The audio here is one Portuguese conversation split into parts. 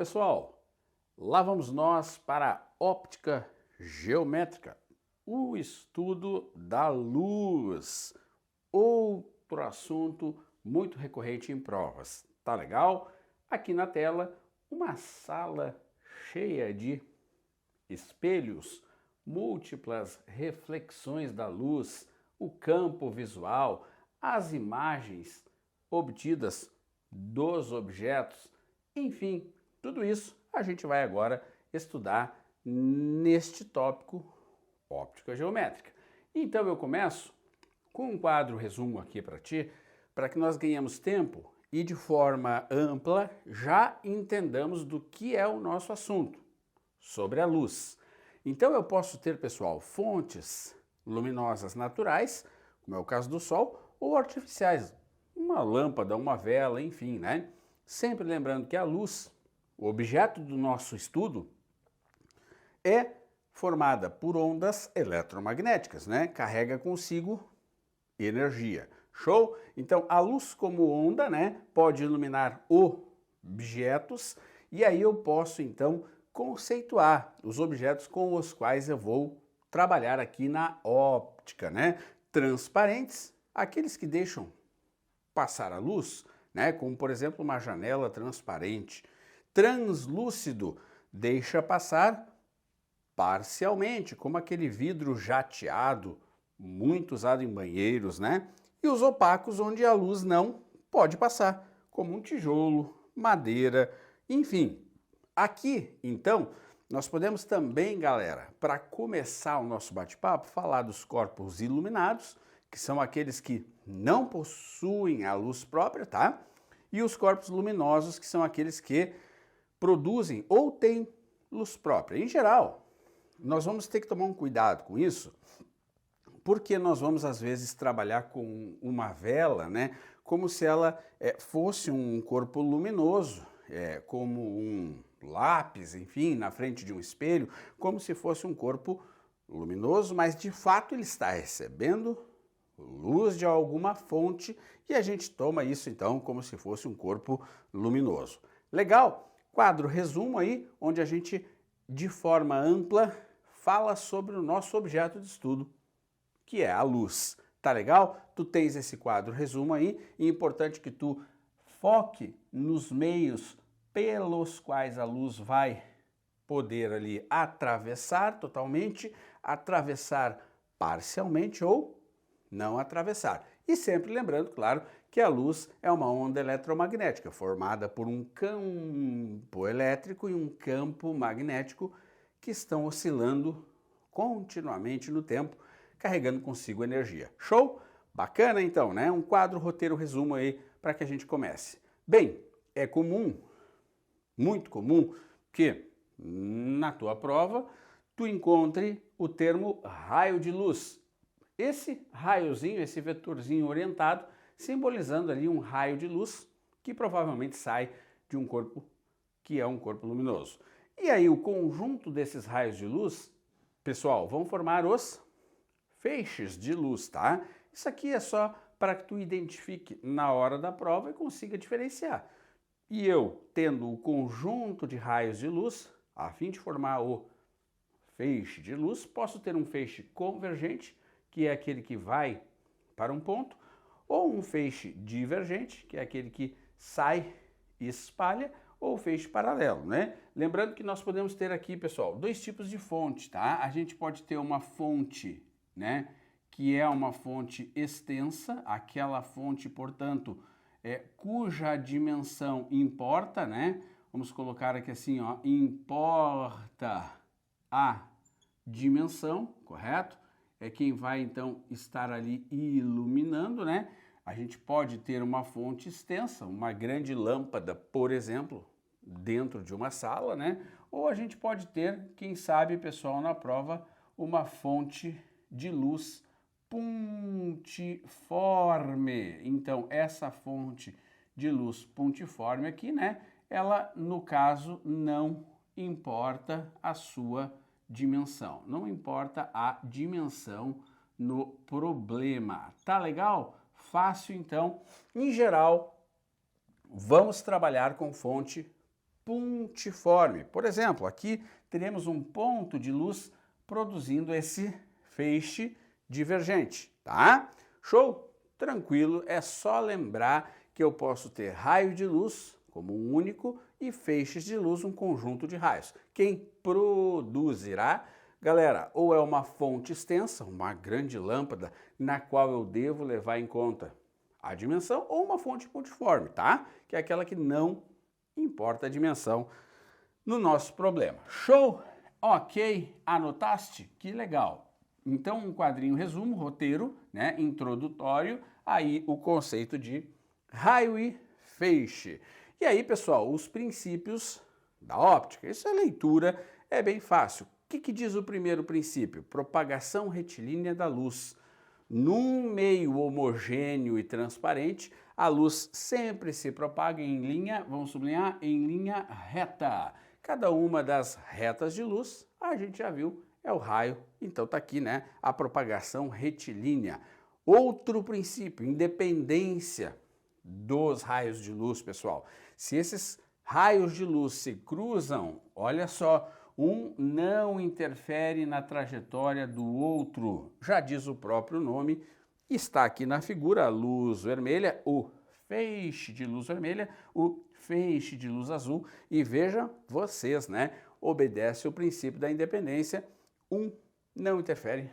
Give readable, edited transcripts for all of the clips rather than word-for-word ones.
pessoal, lá vamos nós para a óptica geométrica, o estudo da luz, outro assunto muito recorrente em provas. Tá legal? Aqui na tela, uma sala cheia de espelhos, múltiplas reflexões da luz, o campo visual, as imagens obtidas dos objetos, enfim, tudo isso a gente vai agora estudar neste tópico óptica geométrica. Então eu começo com um quadro resumo aqui para ti, para que nós ganhemos tempo e de forma ampla já entendamos do que é o nosso assunto, sobre a luz. Então eu posso ter, pessoal, fontes luminosas naturais, como é o caso do Sol, ou artificiais, uma lâmpada, uma vela, enfim, né? Sempre lembrando que a luz, o objeto do nosso estudo, é formada por ondas eletromagnéticas, né? Carrega consigo energia. Show? Então, a luz como onda, né, pode iluminar objetos e aí eu posso, então, conceituar os objetos com os quais eu vou trabalhar aqui na óptica, né? Transparentes, aqueles que deixam passar a luz, né? Como, por exemplo, uma janela transparente. Translúcido, deixa passar parcialmente, como aquele vidro jateado, muito usado em banheiros, né? E os opacos, onde a luz não pode passar, como um tijolo, madeira, enfim. Aqui, então, nós podemos também, galera, para começar o nosso bate-papo, falar dos corpos iluminados, que são aqueles que não possuem a luz própria, tá? E os corpos luminosos, que são aqueles que produzem ou têm luz própria. Em geral, nós vamos ter que tomar um cuidado com isso, porque nós vamos às vezes trabalhar com uma vela, né, como se ela fosse um corpo luminoso, como um lápis, enfim, na frente de um espelho, como se fosse um corpo luminoso, mas de fato ele está recebendo luz de alguma fonte e a gente toma isso então como se fosse um corpo luminoso. Legal? Quadro resumo aí, onde a gente de forma ampla fala sobre o nosso objeto de estudo, que é a luz. Tá legal? Tu tens esse quadro resumo aí, e é importante que tu foque nos meios pelos quais a luz vai poder ali atravessar totalmente, atravessar parcialmente ou não atravessar. E sempre lembrando, claro, que a luz é uma onda eletromagnética formada por um campo elétrico e um campo magnético que estão oscilando continuamente no tempo, carregando consigo energia. Show? Bacana então, né? Um quadro, roteiro, resumo aí para que a gente comece. Bem, é comum, muito comum, que na tua prova tu encontre o termo raio de luz. Esse raiozinho, esse vetorzinho orientado, simbolizando ali um raio de luz que provavelmente sai de um corpo que é um corpo luminoso. E aí o conjunto desses raios de luz, pessoal, vão formar os feixes de luz, tá? Isso aqui é só para que tu identifique na hora da prova e consiga diferenciar. E eu, tendo o conjunto de raios de luz, a fim de formar o feixe de luz, posso ter um feixe convergente, que é aquele que vai para um ponto, ou um feixe divergente, que é aquele que sai e espalha, ou feixe paralelo, né? Lembrando que nós podemos ter aqui, pessoal, dois tipos de fonte, tá? A gente pode ter uma fonte, né, que é uma fonte extensa, aquela fonte, portanto, cuja dimensão importa, né? Vamos colocar aqui assim, ó, importa a dimensão, correto? É quem vai então estar ali iluminando, né? A gente pode ter uma fonte extensa, uma grande lâmpada, por exemplo, dentro de uma sala, né? Ou a gente pode ter, quem sabe, pessoal, na prova, uma fonte de luz pontiforme. Então, essa fonte de luz pontiforme aqui, né? Ela, no caso, não importa a sua dimensão. Não importa a dimensão no problema. Tá legal? Fácil, então. Em geral, vamos trabalhar com fonte pontiforme. Por exemplo, aqui teremos um ponto de luz produzindo esse feixe divergente, tá? Show? Tranquilo, é só lembrar que eu posso ter raio de luz como um único e feixes de luz, um conjunto de raios. Quem produzirá, galera, ou é uma fonte extensa, uma grande lâmpada, na qual eu devo levar em conta a dimensão, ou uma fonte pontiforme, tá? Que é aquela que não importa a dimensão no nosso problema. Show? Ok, anotaste? Que legal. Então, um quadrinho resumo, roteiro, né, introdutório, aí o conceito de raio e feixe. E aí, pessoal, os princípios da óptica. Isso é leitura, é bem fácil. O que diz o primeiro princípio? Propagação retilínea da luz. Num meio homogêneo e transparente, a luz sempre se propaga em linha, vamos sublinhar, em linha reta. Cada uma das retas de luz, a gente já viu, é o raio. Então tá aqui, né, a propagação retilínea. Outro princípio, independência dos raios de luz, pessoal. Se esses raios de luz se cruzam, olha só, um não interfere na trajetória do outro. Já diz o próprio nome, está aqui na figura a luz vermelha, o feixe de luz vermelha, o feixe de luz azul. E veja vocês, né? Obedece o princípio da independência, um não interfere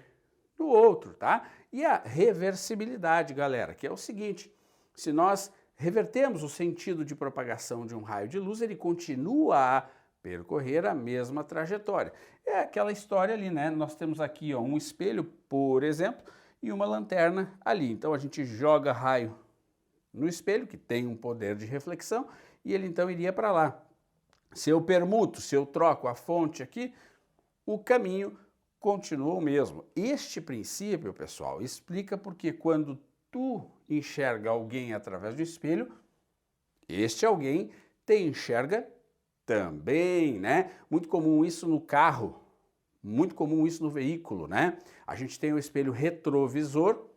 no outro, tá? E a reversibilidade, galera, que é o seguinte, se nós revertemos o sentido de propagação de um raio de luz, ele continua a percorrer a mesma trajetória. É aquela história ali, né? Nós temos aqui, ó, um espelho, por exemplo, e uma lanterna ali. Então a gente joga raio no espelho, que tem um poder de reflexão, e ele então iria para lá. Se eu permuto, se eu troco a fonte aqui, o caminho continua o mesmo. Este princípio, pessoal, explica porque quando tu enxerga alguém através do espelho, este alguém te enxerga também, né? Muito comum isso no carro, muito comum isso no veículo, né? A gente tem o espelho retrovisor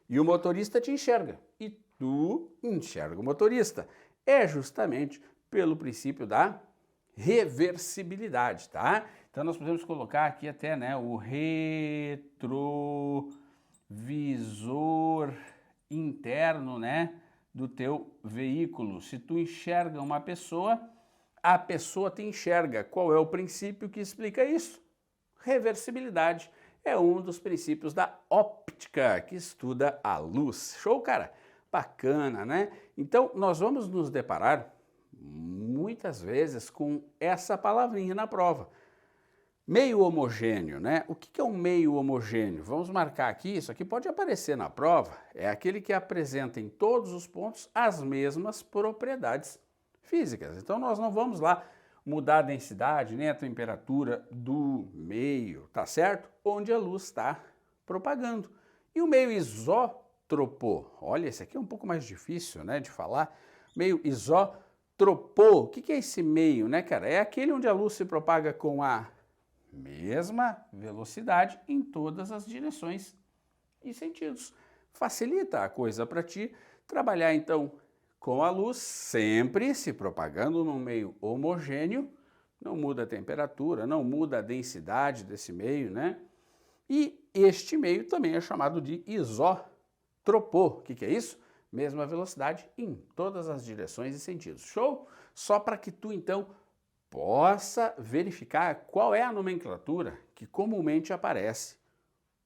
e o motorista te enxerga e tu enxerga o motorista. É justamente pelo princípio da reversibilidade, tá? Então nós podemos colocar aqui até, né, o retrovisor interno, né, do teu veículo. Se tu enxerga uma pessoa, a pessoa te enxerga. Qual é o princípio que explica isso? Reversibilidade. É um dos princípios da óptica, que estuda a luz. Show, cara? Bacana, né? Então, nós vamos nos deparar muitas vezes com essa palavrinha na prova. Meio homogêneo, né? O que é um meio homogêneo? Vamos marcar aqui, isso aqui pode aparecer na prova, é aquele que apresenta em todos os pontos as mesmas propriedades físicas. Então nós não vamos lá mudar a densidade, nem a temperatura do meio, tá certo? Onde a luz está propagando. E o meio isótropo, olha, esse aqui é um pouco mais difícil, né, de falar. Meio isótropo, o que é esse meio, né, cara? É aquele onde a luz se propaga com a mesma velocidade em todas as direções e sentidos. Facilita a coisa para ti trabalhar então com a luz sempre se propagando num meio homogêneo, não muda a temperatura, não muda a densidade desse meio, né? E este meio também é chamado de isótropo. O que é isso? Mesma velocidade em todas as direções e sentidos. Show? Só para que tu então possa verificar qual é a nomenclatura que comumente aparece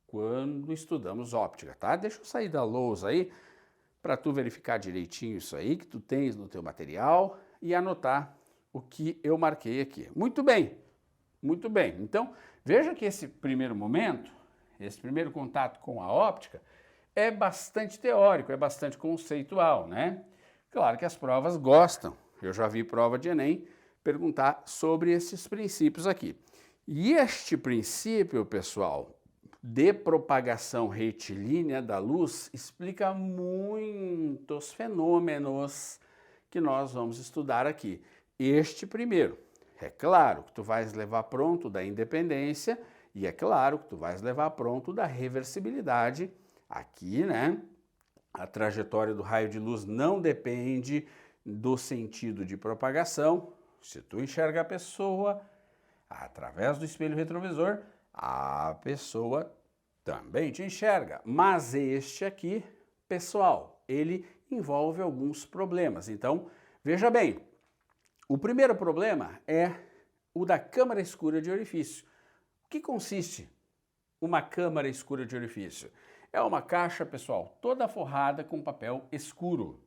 quando estudamos óptica, tá? Deixa eu sair da lousa aí para tu verificar direitinho isso aí que tu tens no teu material e anotar o que eu marquei aqui. Muito bem, muito bem. Então, veja que esse primeiro momento, esse primeiro contato com a óptica é bastante teórico, é bastante conceitual, né? Claro que as provas gostam. Eu já vi prova de Enem perguntar sobre esses princípios aqui. E este princípio, pessoal, de propagação retilínea da luz explica muitos fenômenos que nós vamos estudar aqui. Este primeiro, é claro que tu vais levar pronto da independência e é claro que tu vais levar pronto da reversibilidade. Aqui, né, a trajetória do raio de luz não depende do sentido de propagação, Se tu enxerga a pessoa através do espelho retrovisor, a pessoa também te enxerga. Mas este aqui, pessoal, ele envolve alguns problemas. Então, veja bem, o primeiro problema é o da câmara escura de orifício. O que consiste uma câmara escura de orifício? É uma caixa, pessoal, toda forrada com papel escuro,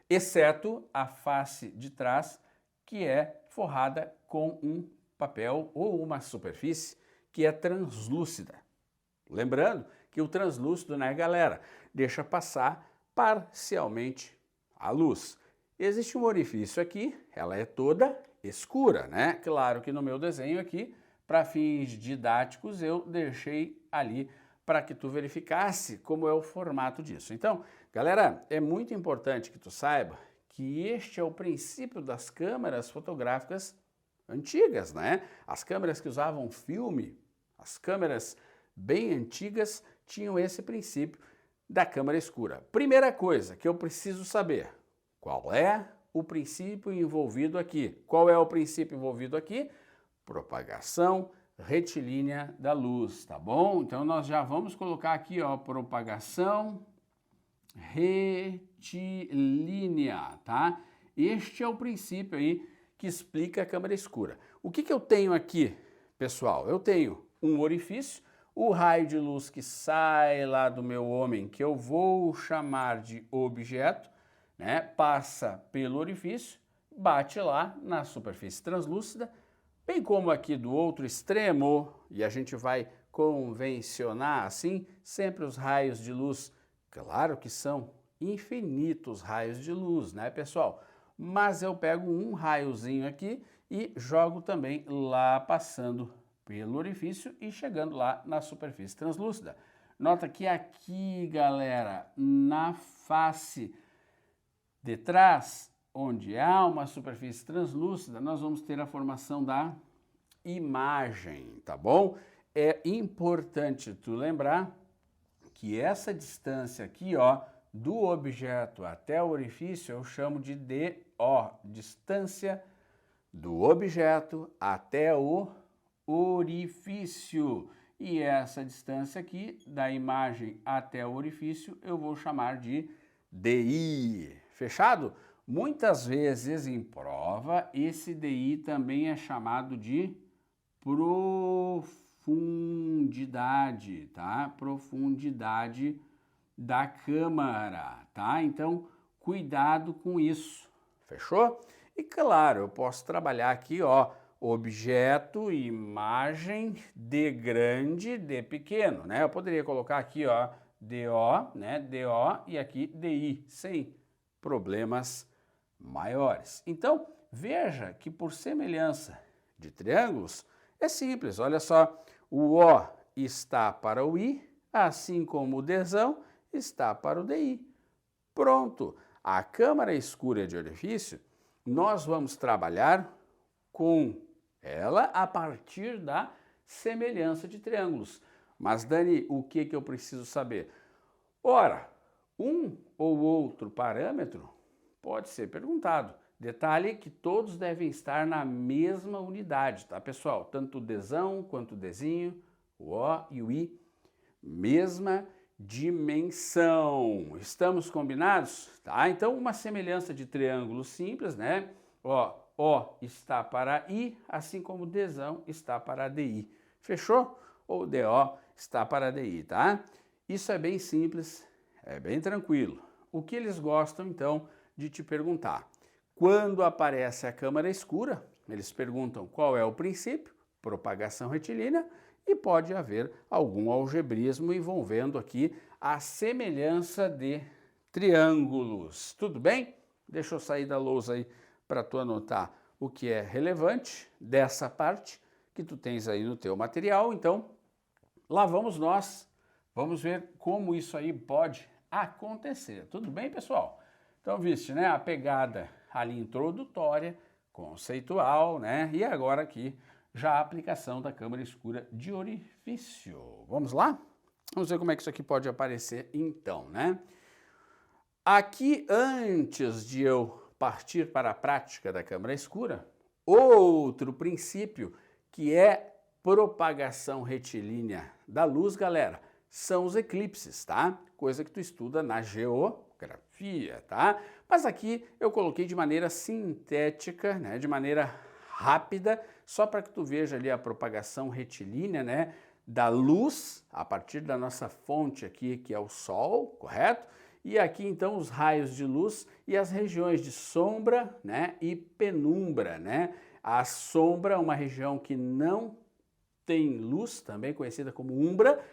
exceto a face de trás, que é forrada com um papel ou uma superfície que é translúcida. Lembrando que o translúcido, né, galera, deixa passar parcialmente a luz. Existe um orifício aqui, ela é toda escura, né? Claro que no meu desenho aqui, para fins didáticos, eu deixei ali para que tu verificasse como é o formato disso. Então, galera, é muito importante que tu saiba que este é o princípio das câmeras fotográficas antigas, né? As câmeras que usavam filme, as câmeras bem antigas tinham esse princípio da câmara escura. Primeira coisa que eu preciso saber, qual é o princípio envolvido aqui? Qual é o princípio envolvido aqui? Propagação retilínea da luz, tá bom? Então nós já vamos colocar aqui, ó, propagação retilínea, tá? Este é o princípio aí que explica a câmara escura. O que eu tenho aqui, pessoal? Eu tenho um orifício, o raio de luz que sai lá do meu homem, que eu vou chamar de objeto, né? Passa pelo orifício, bate lá na superfície translúcida, bem como aqui do outro extremo, e a gente vai convencionar assim, sempre os raios de luz, claro que são infinitos raios de luz, né, pessoal? Mas eu pego um raiozinho aqui e jogo também lá passando pelo orifício e chegando lá na superfície translúcida. Nota que aqui, galera, na face de trás, onde há uma superfície translúcida, nós vamos ter a formação da imagem, tá bom? É importante tu lembrar que essa distância aqui, ó, do objeto até o orifício, eu chamo de DO, distância do objeto até o orifício. E essa distância aqui, da imagem até o orifício, eu vou chamar de DI. Fechado? Muitas vezes em prova, esse DI também é chamado de profundidade, tá? Profundidade da câmara, tá? Então, cuidado com isso, fechou? E claro, eu posso trabalhar aqui, ó, objeto, imagem, D grande, D pequeno, né? Eu poderia colocar aqui, ó, DO, né? DO e aqui DI, sem problemas maiores. Então, veja que por semelhança de triângulos, é simples, olha só, o O está para o I, assim como o Dzão está para o DI. Pronto, a câmara escura de orifício, nós vamos trabalhar com ela a partir da semelhança de triângulos. Mas, Dani, o que eu preciso saber? Ora, um ou outro parâmetro pode ser perguntado. Detalhe que todos devem estar na mesma unidade, tá, pessoal? Tanto o Dzão quanto o Dzinho, o O e o I, mesma dimensão. Estamos combinados? Tá? Então, uma semelhança de triângulo simples, né? Ó, O está para I, assim como o Dzão está para DI. Fechou? Ou DO está para DI, tá? Isso é bem simples, é bem tranquilo. O que eles gostam, então, de te perguntar? Quando aparece a câmara escura, eles perguntam qual é o princípio, propagação retilínea, e pode haver algum algebrismo envolvendo aqui a semelhança de triângulos. Tudo bem? Deixa eu sair da lousa aí para tu anotar o que é relevante dessa parte que tu tens aí no teu material. Então, lá vamos nós. Vamos ver como isso aí pode acontecer. Tudo bem, pessoal? Então, viste, né, a pegada ali introdutória, conceitual, né? E agora aqui já a aplicação da câmara escura de orifício. Vamos lá? Vamos ver como é que isso aqui pode aparecer então, né? Aqui, antes de eu partir para a prática da câmara escura, Outro princípio que é propagação retilínea da luz, galera, são os eclipses, tá? Coisa que tu estuda na geografia, tá? Mas aqui eu coloquei de maneira sintética, né, de maneira rápida, só para que tu veja ali a propagação retilínea, né, da luz a partir da nossa fonte aqui, que é o Sol, correto? E aqui então os raios de luz e as regiões de sombra, né, e penumbra, né? A sombra é uma região que não tem luz, também conhecida como umbra,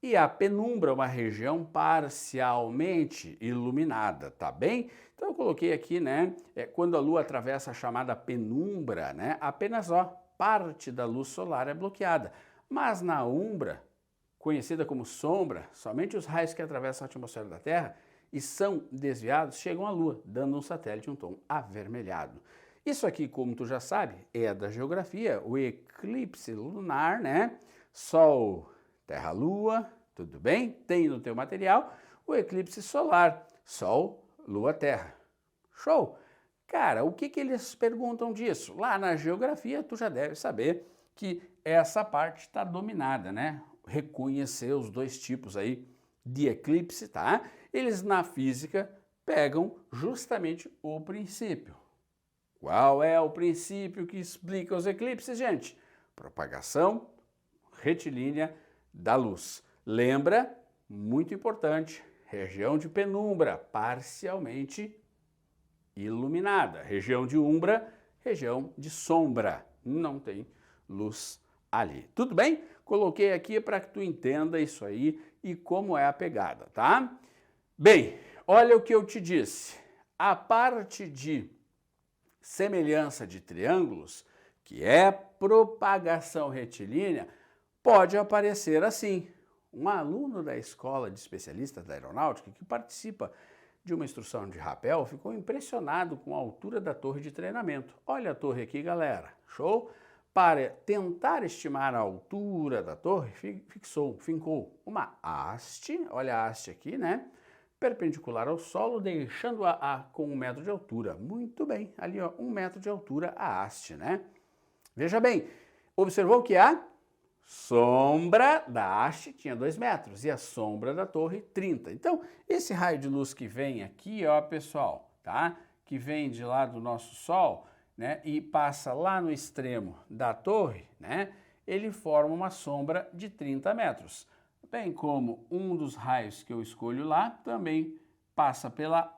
e a penumbra é uma região parcialmente iluminada, tá bem? Então eu coloquei aqui, né, quando a Lua atravessa a chamada penumbra, né, apenas, parte da luz solar é bloqueada. Mas na umbra, conhecida como sombra, somente os raios que atravessam a atmosfera da Terra e são desviados chegam à Lua, dando um satélite um tom avermelhado. Isso aqui, como tu já sabe, é da geografia, o eclipse lunar, né? Sol, Terra, Lua, tudo bem? Tem no teu material o eclipse solar, Sol, Lua, Terra. Show! Cara, o que eles perguntam disso? Lá na geografia, tu já deve saber que essa parte está dominada, né? Reconhecer os dois tipos aí de eclipse, tá? Eles na física pegam justamente o princípio. Qual é o princípio que explica os eclipses, gente? Propagação retilínea da luz. Lembra? Muito importante, região de penumbra parcialmente iluminada. Região de umbra, região de sombra. Não tem luz ali. Tudo bem? Coloquei aqui para que tu entenda isso aí e como é a pegada, tá? Bem, olha o que eu te disse. A parte de semelhança de triângulos, que é propagação retilínea, pode aparecer assim. Um aluno da escola de especialistas da aeronáutica que participa de uma instrução de rapel ficou impressionado com a altura da torre de treinamento. Olha a torre aqui, galera. Show? Para tentar estimar a altura da torre, fincou uma haste, olha a haste aqui, né? Perpendicular ao solo, deixando-a com 1 metro de altura. Muito bem, ali ó, 1 metro de altura a haste, né? Veja bem, observou que a sombra da haste tinha 2 metros e a sombra da torre 30. Então, esse raio de luz que vem aqui, ó, pessoal, tá? Que vem de lá do nosso Sol, né? E passa lá no extremo da torre, né? Ele forma uma sombra de 30 metros. Bem como um dos raios que eu escolho lá também passa pela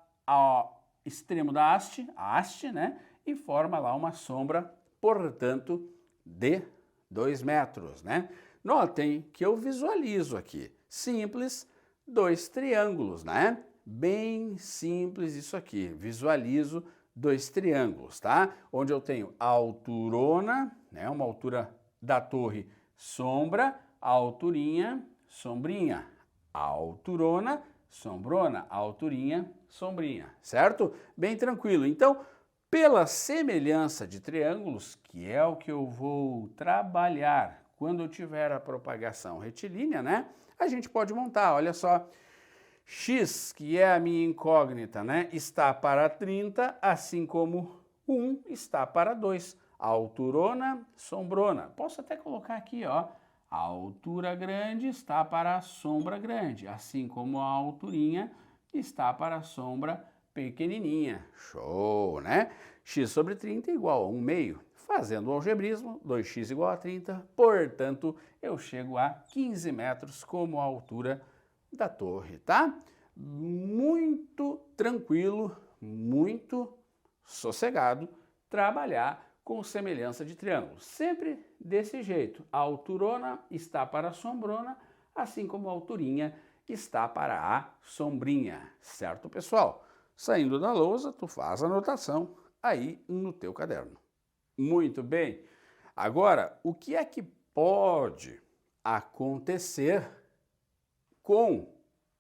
extremo da haste, a haste, né? E forma lá uma sombra, portanto, de 2 metros, né? Notem que eu visualizo aqui, simples, 2 triângulos, né? Bem simples isso aqui, visualizo 2 triângulos, tá? Onde eu tenho a alturona, né? Uma altura da torre, sombra, a alturinha, sombrinha, alturona, sombrona, alturinha, sombrinha, certo? Bem tranquilo. Então, pela semelhança de triângulos, que é o que eu vou trabalhar quando eu tiver a propagação retilínea, né? A gente pode montar, olha só, x, que é a minha incógnita, né? Está para 30, assim como 1 está para 2. Alturona, sombrona. Posso até colocar aqui, ó, a altura grande está para a sombra grande, assim como a alturinha está para a sombra pequenininha. Show, né? X sobre 30 é igual a 1 meio. Fazendo o algebrismo, 2x igual a 30, portanto, eu chego a 15 metros como a altura da torre, tá? Muito tranquilo, muito sossegado trabalhar com semelhança de triângulos. Sempre desse jeito. A alturona está para a sombrona, assim como a alturinha está para a sombrinha. Certo, pessoal? Saindo da lousa, tu faz a anotação aí no teu caderno. Muito bem. Agora, o que é que pode acontecer com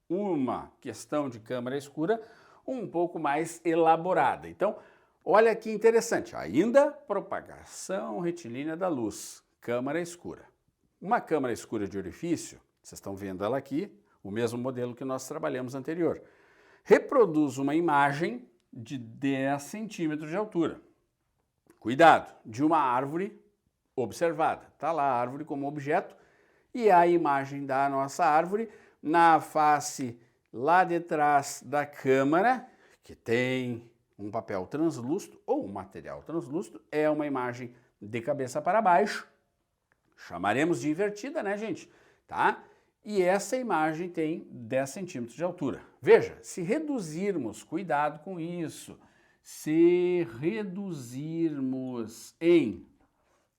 uma questão de câmara escura um pouco mais elaborada? Então, olha que interessante, ainda propagação retilínea da luz, câmara escura. Uma câmara escura de orifício, vocês estão vendo ela aqui, o mesmo modelo que nós trabalhamos anterior, reproduz uma imagem de 10 centímetros de altura. cuidado, de uma árvore observada. Está lá a árvore como objeto e a imagem da nossa árvore na face lá de trás da câmara, que tem um papel translúcido ou um material translúcido, é uma imagem de cabeça para baixo. Chamaremos de invertida, né, gente? Tá? E essa imagem tem 10 centímetros de altura. Veja, se reduzirmos, cuidado com isso, se reduzirmos em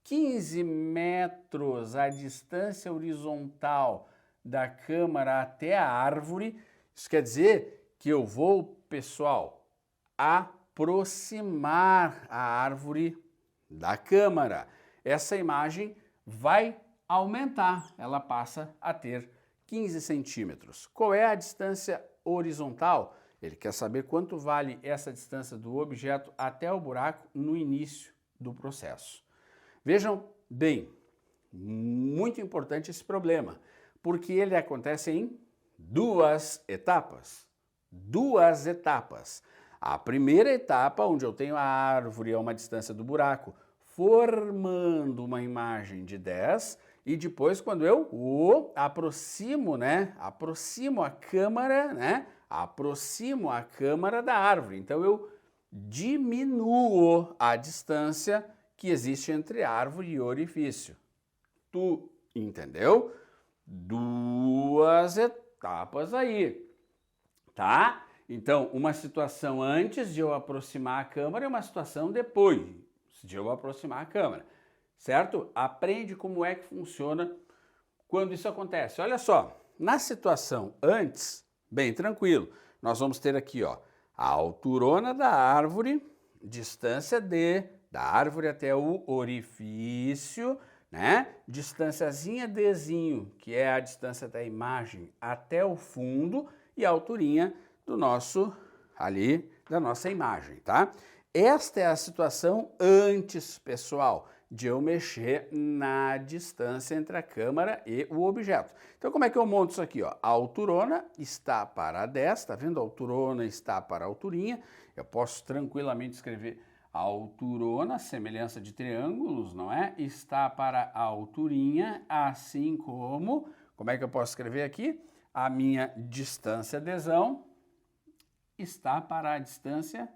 15 metros a distância horizontal da câmara até a árvore, isso quer dizer que eu vou, pessoal, aproximar a árvore da câmara. Essa imagem vai aumentar, ela passa a ter 15 centímetros. Qual é a distância horizontal? Ele quer saber quanto vale essa distância do objeto até o buraco no início do processo. Vejam bem, muito importante esse problema, porque ele acontece em duas etapas. Duas etapas. A primeira etapa, onde eu tenho a árvore a uma distância do buraco, formando uma imagem de 10, e depois quando eu aproximo, né? Aproximo a câmara, Aproximo a câmara da árvore. Então eu diminuo a distância que existe entre árvore e orifício. Tu entendeu? Duas etapas aí, tá? Então, uma situação antes de eu aproximar a câmera e uma situação depois de eu aproximar a câmera, certo? Aprende como é que funciona quando isso acontece. Olha só, na situação antes, bem tranquilo, nós vamos ter aqui, ó, a alturona da árvore, distância da árvore até o orifício, né? Distânciazinha Dzinho, que é a distância da imagem até o fundo, e a alturinha do nosso, ali, da nossa imagem, tá? Esta é a situação antes, pessoal, de eu mexer na distância entre a câmara e o objeto. Então, como é que eu monto isso aqui, ó? A alturona está para 10, tá vendo? A alturona está para a alturinha. Eu posso tranquilamente escrever a alturona, semelhança de triângulos, não é? Está para a alturinha, assim como é que eu posso escrever aqui? A minha distância Dzão está para a distância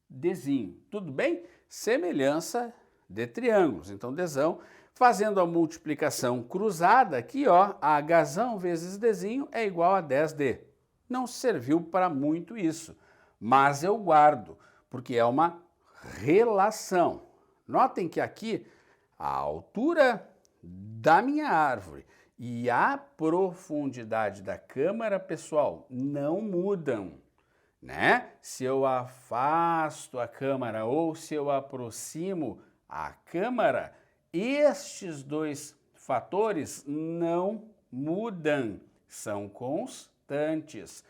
Dzinho. Tudo bem? Semelhança de triângulos. Então, Dzão, fazendo a multiplicação cruzada aqui, ó, Hzão vezes Dzinho é igual a 10D. Não serviu para muito isso, mas eu guardo, porque é uma relação. Notem que aqui a altura da minha árvore e a profundidade da câmara, pessoal, não mudam, né? Se eu afasto a câmara ou se eu aproximo a câmara, estes dois fatores não mudam, são constantes.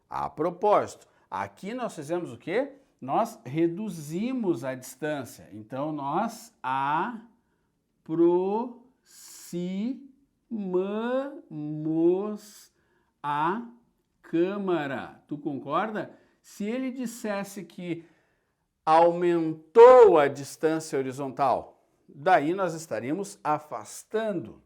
A propósito, aqui nós fizemos o quê? Nós reduzimos a distância. Então, nós aproximamos a câmara. Tu concorda? Se ele dissesse que aumentou a distância horizontal, daí nós estaríamos afastando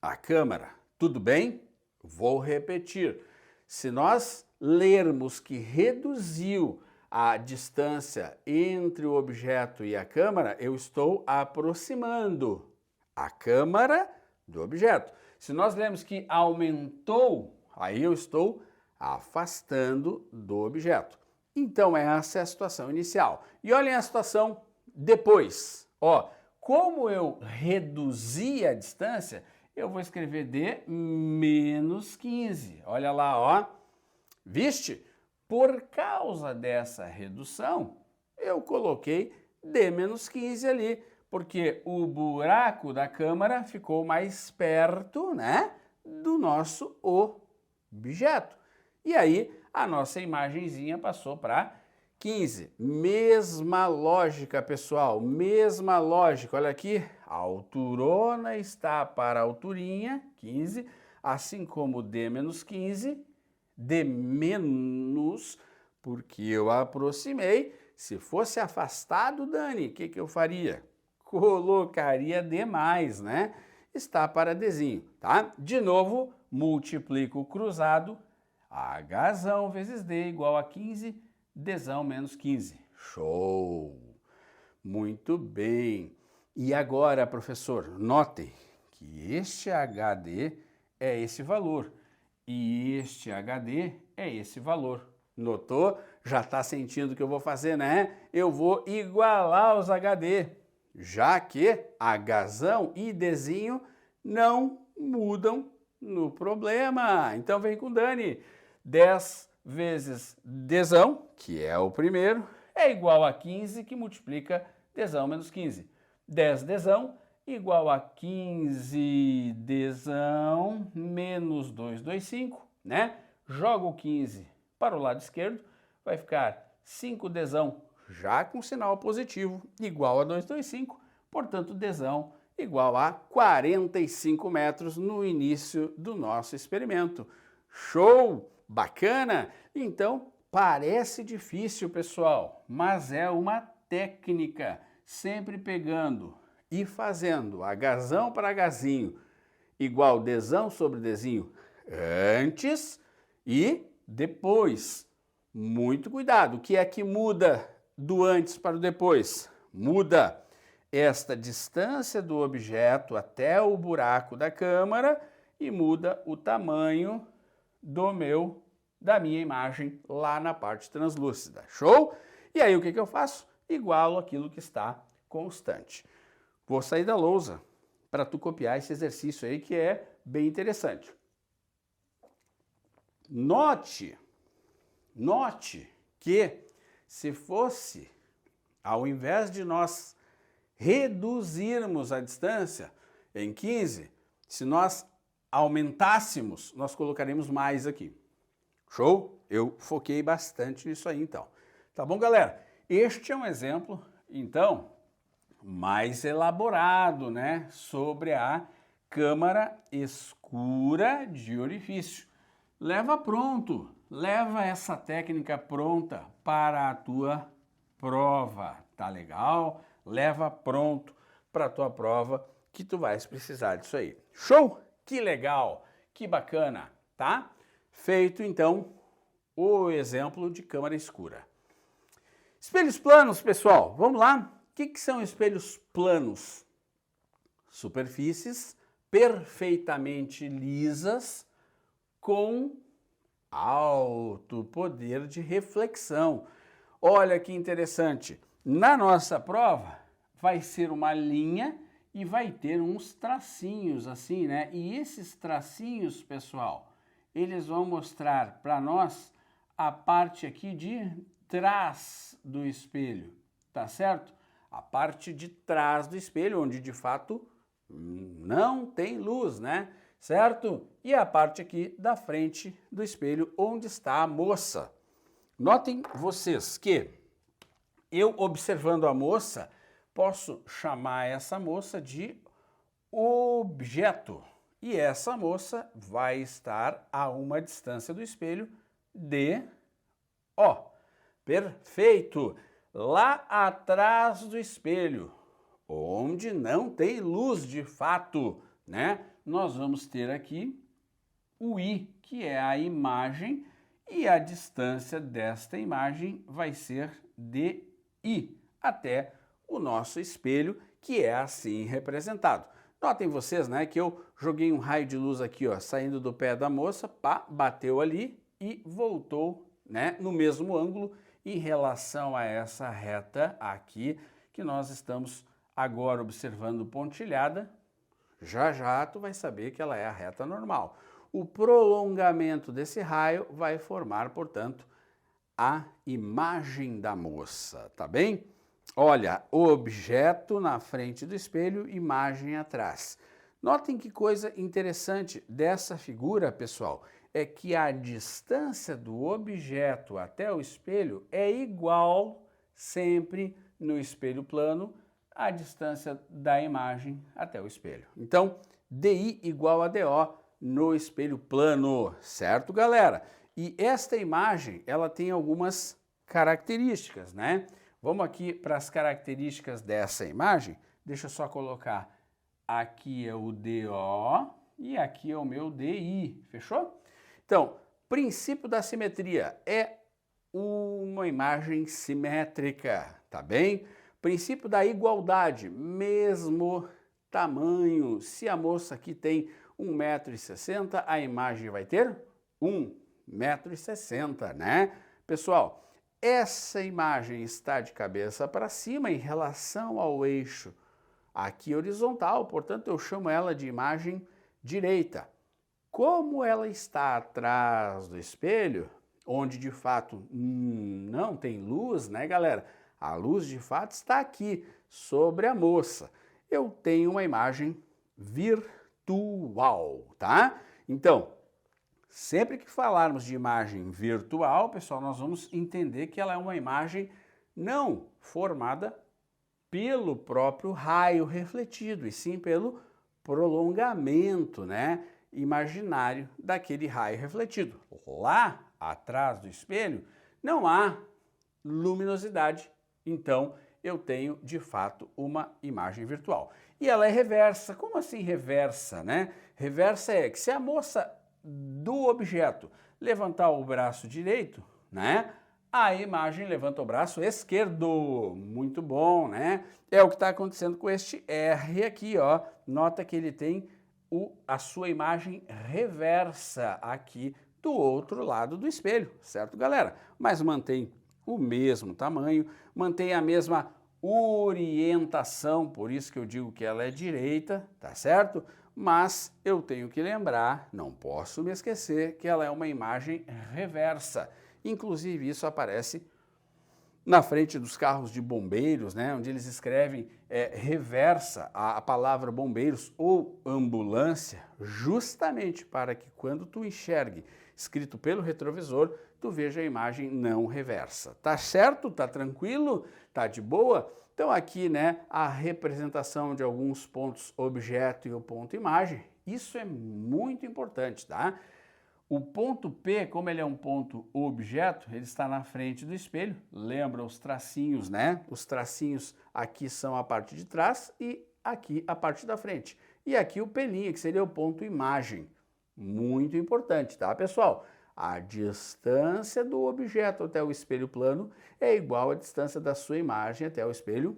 a câmara. Tudo bem? Vou repetir. Se nós lermos que reduziu a distância entre o objeto e a câmara, eu estou aproximando a câmara do objeto. Se nós lermos que aumentou, aí eu estou afastando do objeto. Então, essa é a situação inicial. E olhem a situação depois. Ó, como eu reduzi a distância, eu vou escrever D menos 15. Olha lá, ó. Viste? Por causa dessa redução, eu coloquei D menos 15 ali, porque o buraco da câmara ficou mais perto, né, do nosso objeto. E aí, a nossa imagenzinha passou para 15. Mesma lógica, pessoal, mesma lógica. Olha aqui, a alturona está para a alturinha, 15, assim como D menos 15, D menos, porque eu aproximei, Se fosse afastado, Dani, o que eu faria? Colocaria D+, né? Está para Dzinho, tá? De novo, multiplico o cruzado, Hzão vezes D igual a 15, Dzão menos 15. Show! Muito bem. E agora, professor, notem que este HD é esse valor e este HD é esse valor. Notou? Já está sentindo o que eu vou fazer, né? Eu vou igualar os HD, já que Hzão e Dzinho não mudam no problema. Então vem com Dani. 10 vezes Dzão, que é o primeiro, é igual a 15, que multiplica Dzão menos 15. 10 Dzão igual a 15 Dzão menos 225, né? Joga o 15 para o lado esquerdo, vai ficar 5 Dzão já com sinal positivo, igual a 225, portanto, Dzão igual a 45 metros no início do nosso experimento. Show! Bacana? Então, parece difícil, pessoal, mas é uma técnica, sempre pegando e fazendo Hzão para Hzinho igual Dzão sobre Dzinho antes e depois. Muito cuidado, o que é que muda do antes para o depois? Muda esta distância do objeto até o buraco da câmara e muda o tamanho da minha imagem lá na parte translúcida. Show? E aí o que eu faço? Igualo aquilo que está constante. Vou sair da lousa para tu copiar esse exercício aí que é bem interessante. Note que se fosse, ao invés de nós reduzirmos a distância em 15, se nós aumentássemos, nós colocaremos mais aqui. Show? Eu foquei bastante nisso aí, então. Tá bom, galera? Este é um exemplo, então, mais elaborado, né, sobre a câmara escura de orifício. Leva essa técnica pronta para a tua prova, tá legal? Leva pronto para a tua prova que tu vais precisar disso aí. Show? Que legal, que bacana, tá? Feito, então, o exemplo de câmara escura. Espelhos planos, pessoal, vamos lá? O que são espelhos planos? Superfícies perfeitamente lisas com alto poder de reflexão. Olha que interessante, na nossa prova vai ser uma linha e vai ter uns tracinhos assim, né? E esses tracinhos, pessoal, eles vão mostrar para nós a parte aqui de trás do espelho, tá certo? A parte de trás do espelho, onde de fato não tem luz, né? Certo? E a parte aqui da frente do espelho, onde está a moça. Notem vocês que eu, observando a moça, posso chamar essa moça de objeto. E essa moça vai estar a uma distância do espelho de O. Perfeito! Lá atrás do espelho, onde não tem luz de fato, né? Nós vamos ter aqui o I, que é a imagem, e a distância desta imagem vai ser DI, até o nosso espelho, que é assim representado. Notem vocês, né, que eu joguei um raio de luz aqui, ó, saindo do pé da moça, pá, bateu ali e voltou, né, no mesmo ângulo em relação a essa reta aqui, que nós estamos agora observando pontilhada. Já já tu vai saber que ela é a reta normal. O prolongamento desse raio vai formar, portanto, a imagem da moça, tá bem? Olha, objeto na frente do espelho, imagem atrás. Notem que coisa interessante dessa figura, pessoal, é que a distância do objeto até o espelho é igual sempre no espelho plano à distância da imagem até o espelho. Então, DI igual a DO no espelho plano, certo, galera? E esta imagem, ela tem algumas características, né? vamos aqui para as características dessa imagem. Deixa eu só colocar, aqui é o DO e aqui é o meu DI, fechou? Então, princípio da simetria é uma imagem simétrica, tá bem? Princípio da igualdade, mesmo tamanho. Se a moça aqui tem 1,60 m, a imagem vai ter 1,60 m, né? Pessoal, essa imagem está de cabeça para cima em relação ao eixo aqui horizontal, portanto eu chamo ela de imagem direita. Como ela está atrás do espelho, onde de fato não tem luz, né, galera? A luz de fato está aqui, sobre a moça. Eu tenho uma imagem virtual, tá? Então, sempre que falarmos de imagem virtual, pessoal, nós vamos entender que ela é uma imagem não formada pelo próprio raio refletido, e sim pelo prolongamento, né, imaginário daquele raio refletido. Lá atrás do espelho não há luminosidade, então eu tenho de fato uma imagem virtual. E ela é reversa. Como assim reversa, né? Reversa é que se a moça do objeto levantar o braço direito, né, a imagem levanta o braço esquerdo. Muito bom, né? É o que está acontecendo com este R aqui, ó. Nota que ele tem a sua imagem reversa aqui do outro lado do espelho, certo, galera? Mas mantém o mesmo tamanho, mantém a mesma orientação, por isso que eu digo que ela é direita, tá certo? Mas eu tenho que lembrar, não posso me esquecer, que ela é uma imagem reversa. Inclusive, isso aparece na frente dos carros de bombeiros, né, onde eles escrevem reversa a palavra bombeiros ou ambulância, justamente para que quando tu enxergue escrito pelo retrovisor, tu veja a imagem não reversa. Tá certo? Tá tranquilo? Tá de boa? Então aqui, né, a representação de alguns pontos objeto e o ponto imagem, isso é muito importante, tá? O ponto P, como ele é um ponto objeto, ele está na frente do espelho. Lembra os tracinhos, né? Os tracinhos aqui são a parte de trás e aqui a parte da frente. E aqui o pelinho, que seria o ponto imagem. Muito importante, tá, pessoal? A distância do objeto até o espelho plano é igual à distância da sua imagem até o espelho